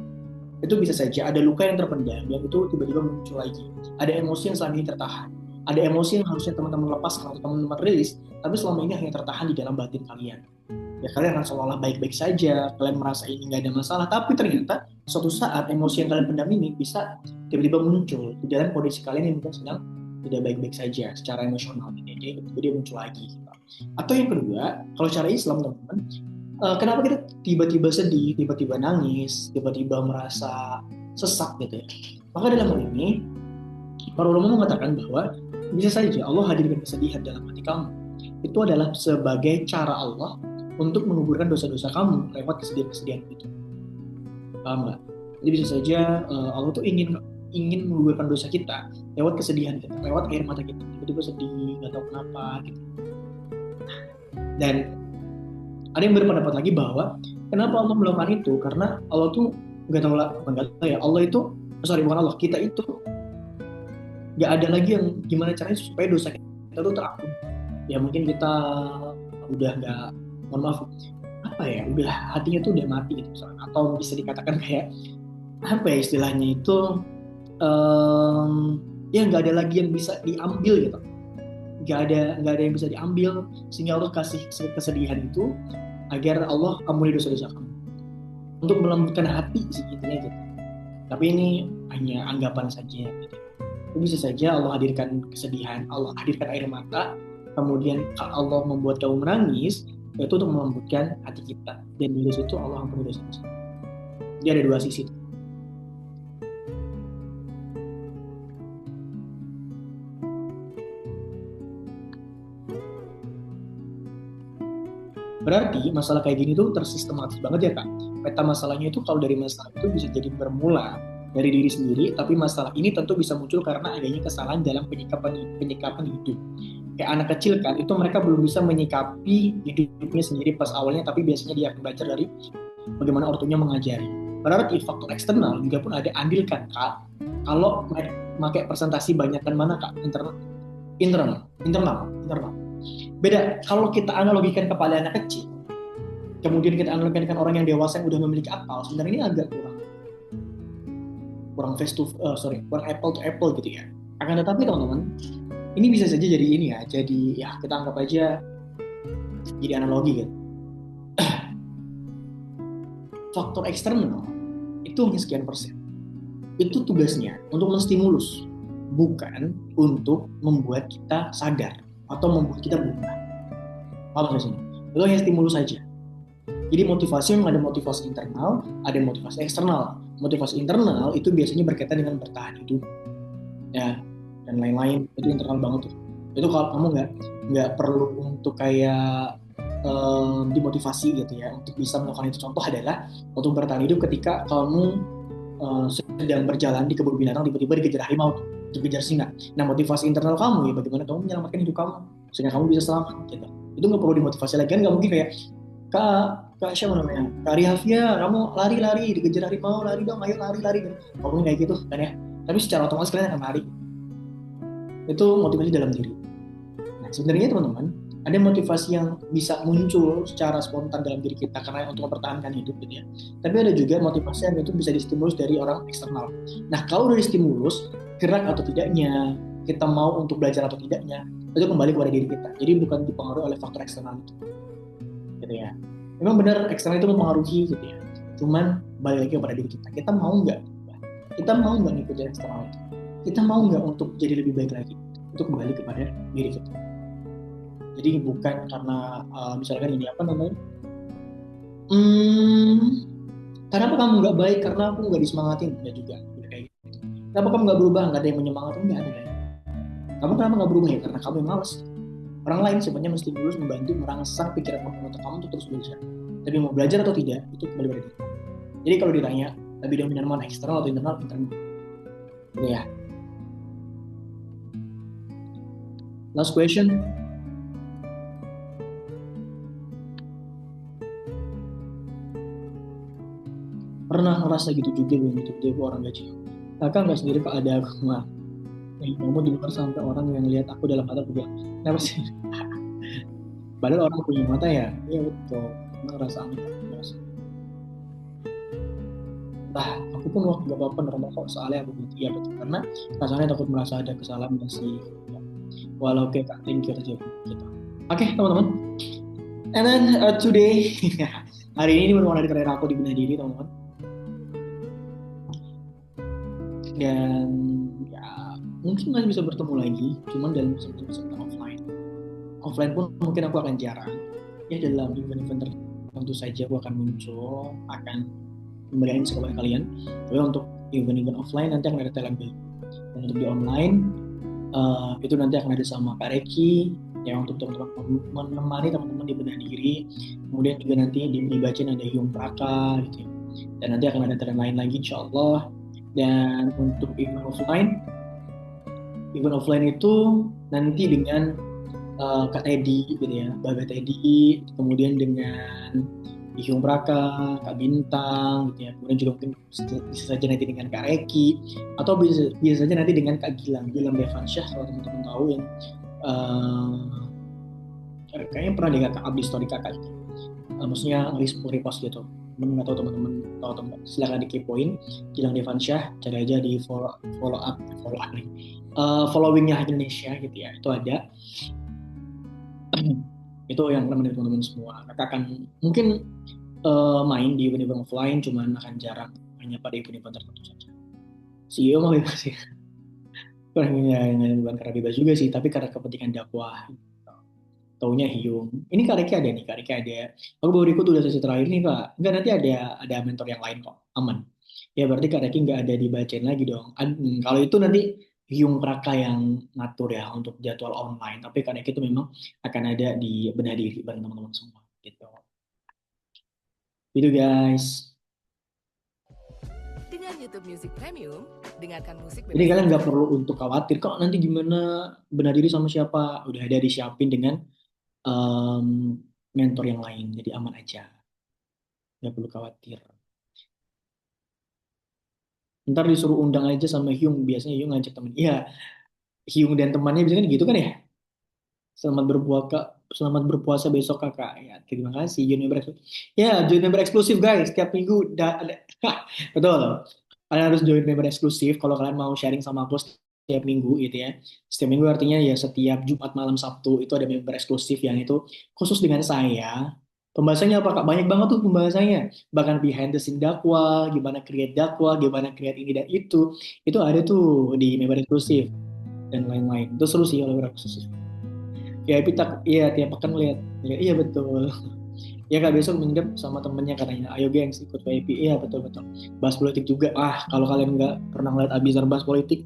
itu bisa saja ada luka yang terpendam yang itu tiba-tiba muncul lagi. Ada emosi yang selama ini tertahan. Ada emosi yang harusnya teman-teman lepaskan atau teman-teman rilis, tapi selama ini hanya tertahan di dalam batin kalian. Ya kalian akan seolah-olah baik-baik saja, kalian merasa ini nggak ada masalah, tapi ternyata suatu saat emosi yang kalian pendam ini bisa tiba-tiba muncul di dalam kondisi kalian yang mungkin sedang tidak baik-baik saja secara emosional, jadi tiba-tiba dia muncul lagi. Gitu. Atau yang kedua, kalau cara Islam teman-teman, kenapa kita tiba-tiba sedih, tiba-tiba nangis, tiba-tiba merasa sesak gitu ya? Maka dalam hal ini, para ulama mengatakan bahwa bisa saja Allah hadirkan kesedihan dalam hati kamu. Itu adalah sebagai cara Allah untuk menguburkan dosa-dosa kamu lewat kesedihan-kesedihan itu. Paham nggak? Jadi bisa saja Allah tuh ingin menggugurkan dosa kita lewat kesedihan kita, lewat air mata kita. Tiba-tiba sedih, nggak tahu kenapa gitu. Dan ada yang berpendapat lagi bahwa kenapa Allah melakukan itu? Karena Allah tuh nggak tahu lah, ya. Allah itu, bukan Allah, kita itu nggak ada lagi yang gimana caranya supaya dosa kita tuh terampuni. Ya mungkin kita udah nggak, mohon maaf, apa ya, udah hatinya tuh udah mati gitu misalnya. Atau bisa dikatakan kayak apa ya istilahnya itu, ya nggak ada lagi yang bisa diambil gitu, nggak ada yang bisa diambil, sehingga Allah kasih kesedihan itu agar Allah ampuni dosa-dosa kamu, untuk melembutkan hati segitunya gitu. Tapi ini hanya anggapan saja gitu. Bisa saja Allah hadirkan kesedihan, Allah hadirkan air mata, kemudian Allah membuat kamu menangis, yaitu untuk melembutkan hati kita, dan dari situ Allah ampuni dosa-dosa. Jadi ada dua sisi. Berarti masalah kayak gini tuh tersistematis banget ya Kak. Peta masalahnya itu kalau dari masalah itu bisa jadi bermula dari diri sendiri, tapi masalah ini tentu bisa muncul karena adanya kesalahan dalam penyikapan hidup. Kayak anak kecil kan, itu mereka belum bisa menyikapi hidupnya sendiri pas awalnya, tapi biasanya dia akan belajar dari bagaimana ortunya mengajari. Berarti faktor eksternal juga pun ada andil kan Kak. Kalau pakai presentasi banyakkan mana Kak? Internal. Beda kalau kita analogikan kepada anak kecil, kemudian kita analogikan orang yang dewasa yang udah memiliki akal, sebenarnya ini agak kurang kurang apple to apple gitu ya. Akan tetapi teman-teman, ini bisa saja jadi ini ya, jadi ya kita anggap aja jadi analogi gitu. Faktor eksternal itu hanya sekian persen. Itu tugasnya untuk menstimulus, bukan untuk membuat kita sadar atau membuat kita berubah. Paham sini? Itu hanya stimulus saja. Jadi motivasi yang ada motivasi internal, ada motivasi eksternal. Motivasi internal itu biasanya berkaitan dengan bertahan hidup, ya, dan lain-lain. Itu internal banget tuh. Itu kalau kamu nggak perlu untuk kayak dimotivasi gitu ya untuk bisa melakukan itu. Contoh adalah untuk bertahan hidup ketika kamu sedang berjalan di kebun binatang, tiba-tiba dikejar harimau, dikejar singa. Nah, motivasi internal kamu ya bagaimana kamu menyelamatkan hidup kamu sehingga kamu bisa selamat gitu. Itu nggak perlu dimotivasi lagi kan, nggak mungkin kayak kak siapa namanya, Kak Rihafia, kamu lari dikejar harimau, lari dong, ayo lari kan, ngomongin kayak gitu kan ya. Tapi secara otomatis kalian akan lari. Itu motivasi dalam diri. Nah, sebenarnya teman-teman, ada motivasi yang bisa muncul secara spontan dalam diri kita karena untuk mempertahankan hidup gitu ya. Tapi ada juga motivasi yang itu bisa distimulus dari orang eksternal. Nah, kalau dari stimulus, gerak atau tidaknya, kita mau untuk belajar atau tidaknya, itu kembali kepada diri kita. Jadi bukan dipengaruhi oleh faktor eksternal itu. Gitu ya. Memang benar eksternal itu mempengaruhi gitu ya. Cuman balik lagi kepada diri kita. Kita mau nggak? Kita mau nggak ngikutin eksternal itu? Kita mau nggak untuk jadi lebih baik lagi? Itu kembali kepada diri kita. Jadi bukan karena misalkan ini apa namanya, kenapa kamu nggak baik, karena aku nggak disemangatin, nggak juga kayak gitu. Kenapa kamu nggak berubah, nggak ada yang menyemangatin, nggak ada. Kamu kenapa nggak berubah ya, karena kamu yang malas. Orang lain sebenarnya mesti dulu membantu merangsang pikiran kamu untuk terus belajar. Tapi mau belajar atau tidak itu kembali pada diri. Jadi kalau ditanya lebih dominan mana, eksternal atau internal, gitu ya. Last question. Pernah ngerasa gitu juga belum gitu, dia orang gaji. Kakak nggak sendiri kok ada aku mah. Kamu di luar sampai orang yang lihat aku dalam mata juga. Kenapa sih? Padahal orang punya mata ya. Iya betul. Ngerasa aneh. Nah, aku pun waktu gak apa-apa normal kok soalnya aku gitu. Ya betul. Karena rasanya takut merasa ada kesalahan dan sih. Ya. Walau kayak thank you aja gitu. Oke teman-teman. And then today, hari ini merupakan hari terakhir aku di Belah Diri, teman-teman. Dan ya mungkin masih bisa bertemu lagi, cuman dalam kesempatan offline. Offline pun mungkin aku akan jarang. Ya dalam event-event tertentu saja aku akan muncul, akan memberikan kepada kalian. Tapi untuk event-event offline nanti akan ada talent build. Dan untuk di online itu nanti akan ada sama Kak Reki ya untuk teman-teman menemani teman-teman di Bedah Diri. Kemudian juga nanti di Bacin ada Hyung Praka gitu ya. Dan nanti akan ada talent lain lagi insya Allah. Dan untuk event offline itu nanti dengan Kak Teddy gitu ya, Baga Teddy, kemudian dengan Hyung Praka, Kak Bintang gitu ya. Kemudian juga mungkin bisa saja nanti dengan Kak Reki atau bisa saja nanti dengan Kak Gilang Devansyah kalau teman-teman tahu yang kayaknya pernah dengar Kak Abdi story kakak itu. Maksudnya repost gitu. Nggak tahu teman-teman tahu teman silakan dikepoin Gilang Devansyah, cari aja di follow up nih. Followingnya Indonesia gitu ya, itu ada. Itu yang teman-teman semua. Kakak akan mungkin main di event-event offline, cuman akan jarang hanya pada event-event tertentu saja. CEO mah bebas ya. Bukan karena bebas juga sih, tapi karena kepentingan dakwah. Taunya Hyung. Ini Kak Reki ada nih, Kak Reki ada. Aku baru ikut udah sesi terakhir nih Kak. Enggak, nanti ada mentor yang lain kok, aman. Ya berarti Kak Reki nggak ada dibacain lagi dong. Kalau itu nanti Hyung Praka yang ngatur ya untuk jadwal online. Tapi Kak Reki itu memang akan ada di Bedah Diri bareng teman-teman semua. Gitu. Itu guys. Dengan YouTube Music Premium, dengarkan musik Jadi bebas. kalian nggak perlu untuk khawatir kok nanti gimana Bedah Diri sama siapa. Udah ada disiapin dengan mentor yang lain. Jadi aman aja. Nggak perlu khawatir. Ntar disuruh undang aja sama Hyung, biasanya Hyung ngajak temen. Iya, Hyung dan temannya biasanya kan gitu kan ya. Selamat berpuasa besok kakak. Ya, terima kasih join member eksklusif. Ya, join member eksklusif guys. Setiap minggu ada. Betul. Kalian harus join member eksklusif kalau kalian mau sharing sama aku setiap minggu gitu ya. Setiap minggu artinya ya setiap Jumat malam Sabtu itu ada member eksklusif yang itu khusus dengan saya. Pembahasannya apa kak? Banyak banget tuh pembahasannya. Bahkan behind the scene dakwah, gimana create dakwah, gimana create ini dan itu. Itu ada tuh di member eksklusif dan lain-lain. Itu seru sih kalau member eksklusif. VIP tak, iya tiap pekan lihat. Iya betul. Ya kak besok minjem sama temennya katanya, ayo gengs ikut VIP. Iya betul-betul. Bahas politik juga. Kalau kalian nggak pernah ngeliat Abizar bahas politik,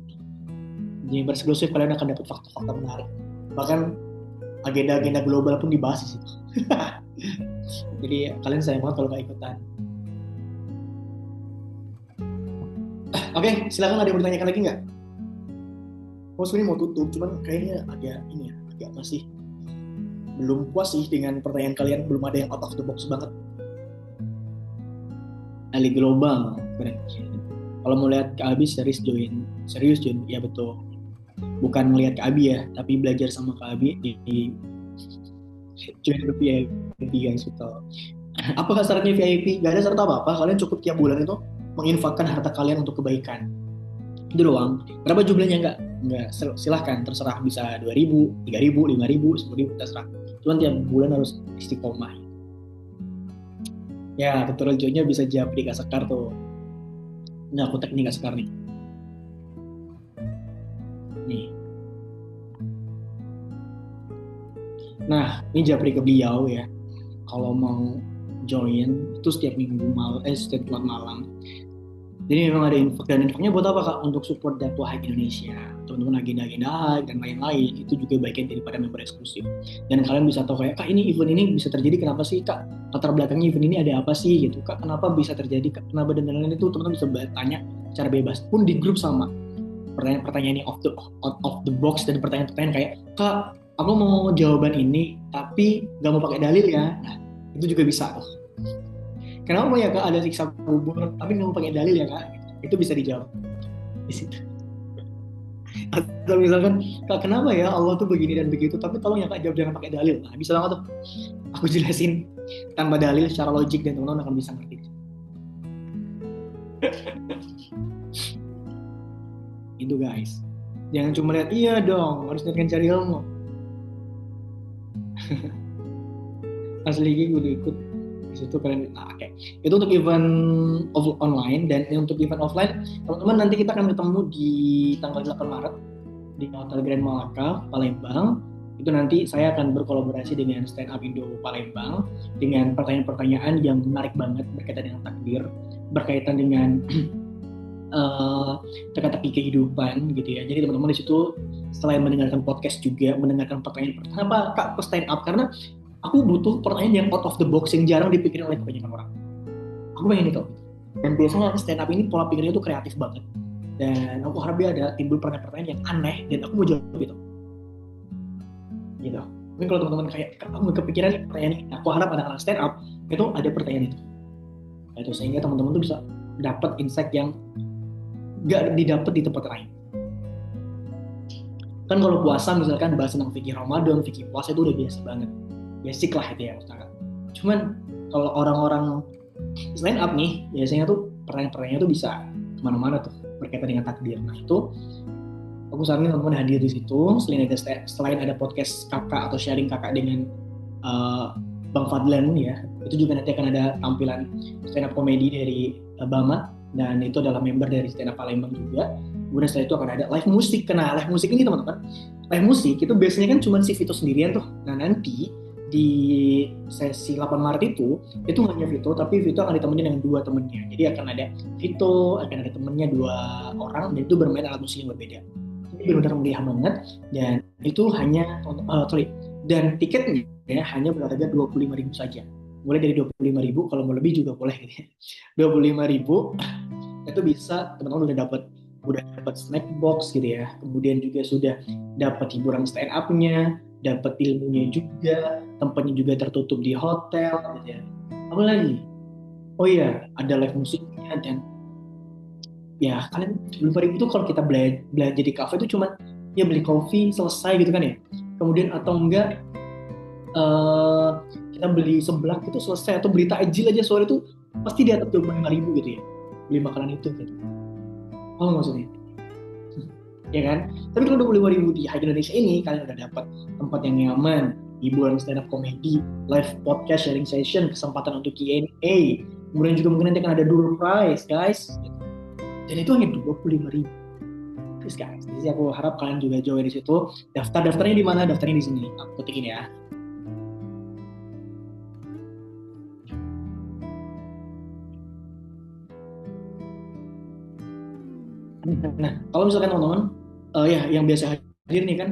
di member eksklusif kalian akan dapat fakta-fakta menarik. Bahkan agenda-agenda global pun dibahas di situ. Jadi kalian sayang banget kalau nggak ikutan. Oke, silakan ada yang bertanyakan lagi nggak? Mau sebenarnya mau tutup, cuman kayaknya agak masih belum puas sih dengan pertanyaan kalian, belum ada yang out of the box banget. Ali global, bener. Kalau mau lihat Kak Abi serius join, ya betul. Bukan melihat Kak Abi ya, tapi belajar sama Kak Abi di join ke VIP guys betul. Apakah syaratnya VIP? Gak ada syarat apa-apa, kalian cukup tiap bulan itu menginfakkan harta kalian untuk kebaikan. Itu doang. Berapa jumlahnya enggak silahkan terserah, bisa 2.000, 3.000, 5.000, 10.000 terserah. Cuman tiap bulan harus istiqomah. Ya, tutorial joinnya bisa japri Kak Sekar tuh. Nah, aku teknik Kak Sekar nih. Nih. Nah, ini japri ke beliau ya. Kalau mau join itu setiap Jumat malam. Jadi memang ada info, dan infonya buat apa kak? Untuk support dakwah Hack Indonesia, teman-teman agenda-agenda Hack dan lain-lain itu juga bagian daripada member eksklusif. Dan kalian bisa tahu kayak kak ini event ini bisa terjadi kenapa sih kak? Latar belakangnya event ini ada apa sih gitu kak? Kenapa bisa terjadi? Kenapa dan lain-lain itu teman-teman bisa tanya secara bebas. Pun di grup sama pertanyaan-pertanyaan yang out of the box dan pertanyaan-pertanyaan kayak kak aku mau jawaban ini tapi nggak mau pakai dalil ya. Nah itu juga bisa tuh. Kenapa ya kak ada siksa kubur tapi nggak mau pakai dalil ya kak? Itu bisa dijawab di situ. Atau misalkan kak kenapa ya Allah tuh begini dan begitu tapi tolong ya kak jawab jangan pakai dalil. Nah bisa banget tuh aku jelasin tanpa dalil secara logik dan teman-teman akan bisa ngerti. Itu guys. Jangan cuma lihat iya dong harus niatkan cari ilmu. asli gue udah ikut di situ keren. Nah, oke. Itu untuk event online, dan untuk event offline teman-teman nanti kita akan ketemu di tanggal 8 Maret di Hotel Grand Malaka Palembang. Itu nanti saya akan berkolaborasi dengan Stand Up Indo Palembang dengan pertanyaan-pertanyaan yang menarik banget berkaitan dengan takdir, berkaitan dengan teka-teki kehidupan gitu ya. Jadi teman-teman di situ selain mendengarkan podcast juga mendengarkan pertanyaan-pertanyaan. Kenapa Kak ke stand up? Karena aku butuh pertanyaan yang out of the box yang jarang dipikirin oleh kebanyakan orang. Aku pengen itu. Dan biasanya stand up ini pola pikirnya tuh kreatif banget. Dan aku harap dia ada timbul pertanyaan-pertanyaan yang aneh dan aku mau jawab gitu. Mungkin kalau teman-teman kayak aku nggak kepikiran pertanyaan ini, aku harap anak-anak stand up itu ada pertanyaan itu sehingga teman-teman tuh bisa dapat insight yang nggak didapat di tempat lain. Kan kalau puasa misalkan bahas tentang fikih Ramadan, fikih puasa itu udah biasa banget, basic lah itu ya Ustaz. Cuman kalau orang-orang stand up nih biasanya tuh pertanyaan-pertanyaannya tuh bisa kemana-mana tuh berkaitan dengan takdir. Nah itu aku saranin teman-teman hadir di situ. Selain ada podcast kakak atau sharing kakak dengan Bang Fadlan ya, itu juga nanti akan ada tampilan stand up komedi dari Bama, dan itu adalah member dari stand up Palembang juga. Kemudian setelah itu akan ada live musik. Nah live musik ini teman-teman, live musik itu biasanya kan cuma si Vito sendirian tuh. Nah nanti di sesi 8 Maret itu hanya Vito, tapi Vito akan ditemani dengan 2 temennya. Jadi akan ada Vito, akan ada temennya 2 orang, dan itu bermain alat musik yang berbeda. Ini benar-benar meriah banget, dan itu hanya dan tiketnya ya, hanya berharga 25.000 saja. Mulai dari 25.000, kalau mau lebih juga boleh gitu ya. 25.000 itu bisa teman-teman udah dapat snack box gitu ya. Kemudian juga sudah dapat hiburan stand up-nya, dapat ilmunya juga, tempatnya juga tertutup di hotel gitu ya. Apa lagi? Oh iya, ada live musiknya, dan ya kalian 25.000 itu kalau kita belanja di kafe itu cuma ya beli kopi selesai gitu kan ya. Kemudian atau enggak kita beli seblak itu selesai, atau beli takjil aja sore itu pasti di atas 25.000 gitu ya, beli makanan itu gitu. Oh maksudnya ya kan. Tapi kalau 25.000 di High Indonesia ini kalian udah dapat tempat yang nyaman, hiburan stand up comedy, live podcast sharing session, kesempatan untuk Q&A, kemudian juga mungkin nanti akan ada door prize guys, dan itu hanya 25.000 guys. Jadi aku harap kalian juga join di situ. Daftarnya di mana? Daftarnya di sini, aku ketikin ya. Nah, kalau misalkan teman-teman ya yang biasa hadir nih kan,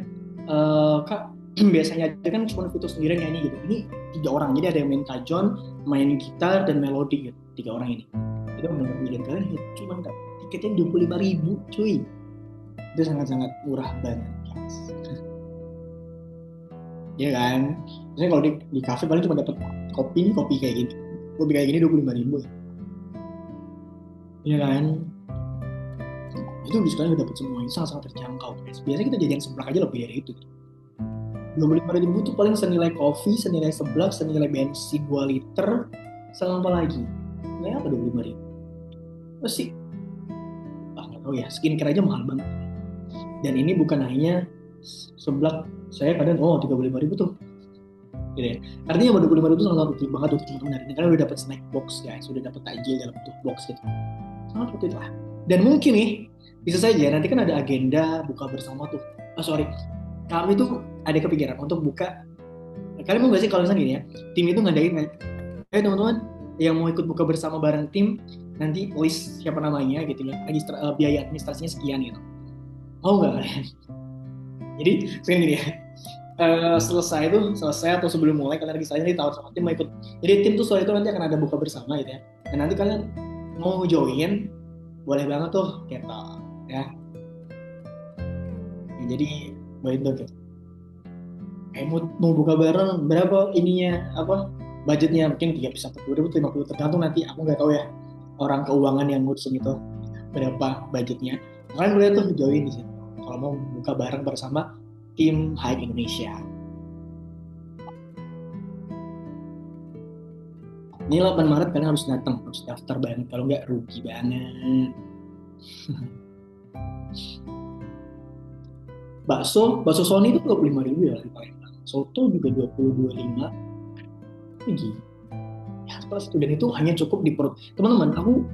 Kak biasanya aja kan cuma Vito sendirian nyanyi gitu. Ini 3 orang, jadi ada yang main kajon, main gitar, dan melodi gitu. 3 orang ini. Itu benar-benar bikin kalian cuma tiketnya 25.000 cuy. Itu sangat-sangat murah banget guys. Ya kan? Misalnya kalau di kafe paling cuma dapat kopi kayak gini. Kopi kayak gini 25.000 ya. Ya kan? Itu sekarang udah dapat semua, itu sangat-sangat terjangkau guys. Biasanya kita jajan seblak aja lebih dari itu. 25.000 tuh paling senilai kopi, senilai seblak, senilai bensin 2 liter, sama apa lagi? Nilai apa 25.000? Terus sih, nggak tahu ya, skincare aja mahal banget. Dan ini bukan hanya seblak, saya kadang 35.000 tuh. Gitu ya. Artinya 25.000 itu sangat penting banget untuk teman-teman hari ini, karena udah dapat snack box guys, udah dapat takjil dalam bentuk box gitu. Sangat penting lah. Dan mungkin nih, bisa saja nanti kan ada agenda buka bersama tuh. Kami tuh ada kepikiran untuk buka. Kalian mau nggak sih kalau misalnya gini ya, tim itu ngadain, ayo teman-teman yang mau ikut buka bersama bareng tim, nanti list siapa namanya gitu ya, biaya administrasinya sekian gitu. Mau nggak kalian? Jadi sekarang gini ya, selesai atau sebelum mulai kalian registrasi nanti tahu sama tim mau ikut. Jadi tim tuh soal itu nanti akan ada buka bersama gitu ya. Dan nanti kalian mau join, boleh banget tuh kita ya. Jadi baik tuh gitu. Mau buka bareng berapa ininya, apa budgetnya, mungkin 30 sampai 50 tergantung nanti, aku nggak tahu ya orang keuangan yang ngurusin itu berapa budgetnya. Kalian boleh tuh join di situ kalau mau buka bareng bersama tim High Indonesia. Ini 8 Maret kalian harus datang, harus daftar banget, kalau nggak rugi banget. Bakso Sony itu 25.000 ya di Palembang. Soto juga 20-25. tinggi. Ya, plus itu, dan itu hanya cukup di perut. Teman-teman, aku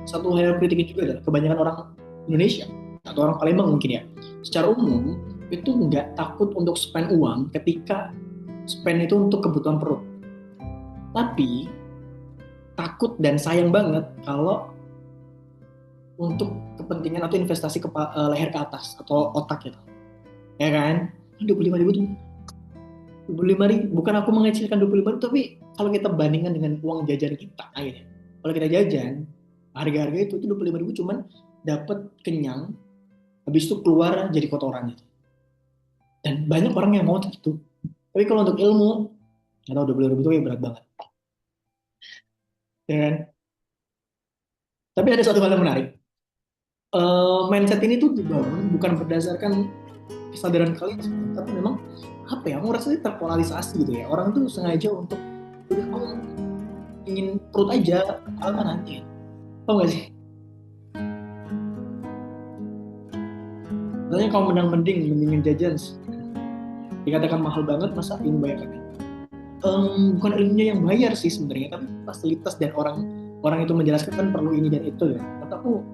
satu hal yang kritikin juga adalah kebanyakan orang Indonesia atau orang Palembang mungkin ya, secara umum itu nggak takut untuk spend uang ketika spend itu untuk kebutuhan perut, tapi takut dan sayang banget kalau untuk kepentingan atau investasi leher ke atas atau otak gitu, ya kan? 25.000 tuh 25.000, bukan aku mengecilkan 25.000, tapi kalau kita bandingkan dengan uang jajan kita akhirnya, kalau kita jajan harga-harga itu 25.000 cuman dapat kenyang, habis itu keluar jadi kotoran gitu. Dan banyak orang yang mau gitu. Tapi kalau untuk ilmu, nggak tahu 20.000 itu ya berat banget. Ya kan? Tapi ada satu hal yang menarik. Mindset ini tuh dibangun bukan berdasarkan kesadaran kalian, tapi memang apa ya? Aku rasa terpolarisasi gitu ya. Orang tuh sengaja untuk ingin perut aja, apa nanti? Tahu nggak sih? Katanya kalau mendingin jajan. Dikatakan mahal banget, masa ini bayar kan? Bukan ilmunya yang bayar sih sebenarnya, tapi fasilitas dan orang itu menjelaskan kan perlu ini dan itu ya. Kata aku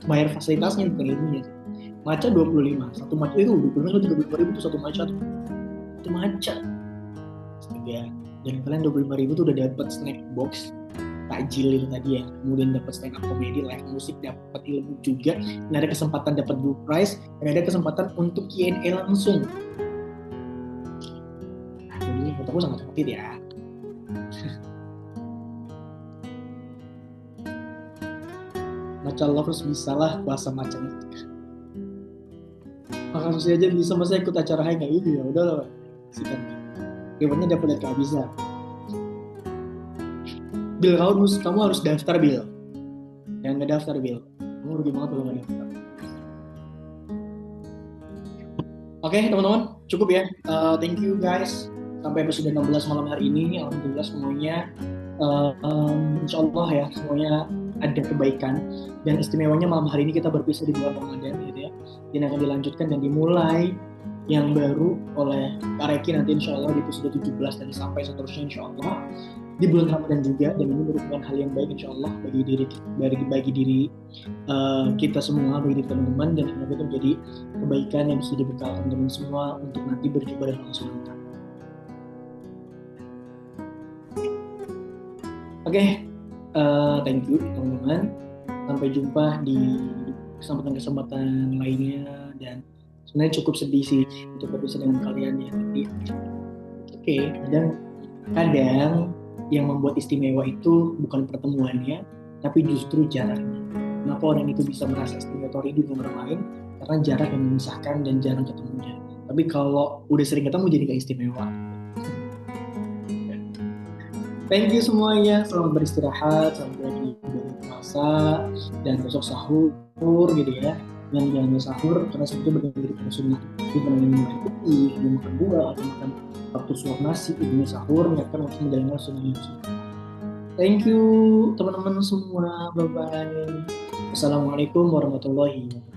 bayar fasilitasnya bukan ilmunya sih. Matcha 25, satu matcha itu 25 30.000 itu satu matcha tuh. Itu matcha. Ya. Dan kalian 25.000 tuh udah dapat snack box, takjil itu tadi ya, kemudian dapat stand up comedy, live musik, dapat ilmu juga, dan ada kesempatan dapat door prize, dan ada kesempatan untuk Q&A langsung. Jadi menurut aku sangat worth it ya. Matcha lovers bisa lah puasa matcha itu. Makan sushi aja bisa, masa ikut acara hai nggak? Iya ya udah lah, sikat. Rewardnya dapat dari bisa. Bil, kamu harus daftar, Bil. Jangan nggak daftar, Bil. Kamu rugi banget kalau nggak daftar. Oke, teman-teman, cukup ya. Thank you guys. Sampai episode 16 malam hari ini. Alhamdulillah semuanya, insya Allah ya, semuanya ada kebaikan. Dan istimewanya malam hari ini kita berpisah di bulan Ramadan gitu ya. Dan akan dilanjutkan dan dimulai yang baru oleh Kak Reki nanti insya Allah di episode 17 dan sampai seterusnya insya Allah di bulan Ramadan juga. Dan ini merupakan hal yang baik insya Allah bagi diri kita semua, bagi teman-teman, dan semoga itu menjadi kebaikan yang bisa dibekalkan teman semua untuk nanti berjumpa dengan Allah SWT. Oke, thank you teman-teman, sampai jumpa di kesempatan-kesempatan lainnya. Dan sebenarnya cukup sedih sih untuk berpisah dengan kalian ya, tapi oke, kadang yang membuat istimewa itu bukan pertemuannya, tapi justru jaraknya. Kenapa orang itu bisa merasa istimewa atau rindu dengan orang lain? Karena jarak yang memisahkan dan jarang ketemunya. Tapi kalau udah sering ketemu jadi gak istimewa. Thank you semuanya, selamat beristirahat, selamat lagi berpuasa, dan besok sahur gitu ya. Jangan sahur karena itu bagian dari sunnah. Kita minum air putih, makan buah, atau makan waktu suap nasi, ini sahur, niatkan untuk menjalankan sunnah itu. Thank you teman-teman semua, bye bye. Assalamualaikum warahmatullahi wabarakatuh.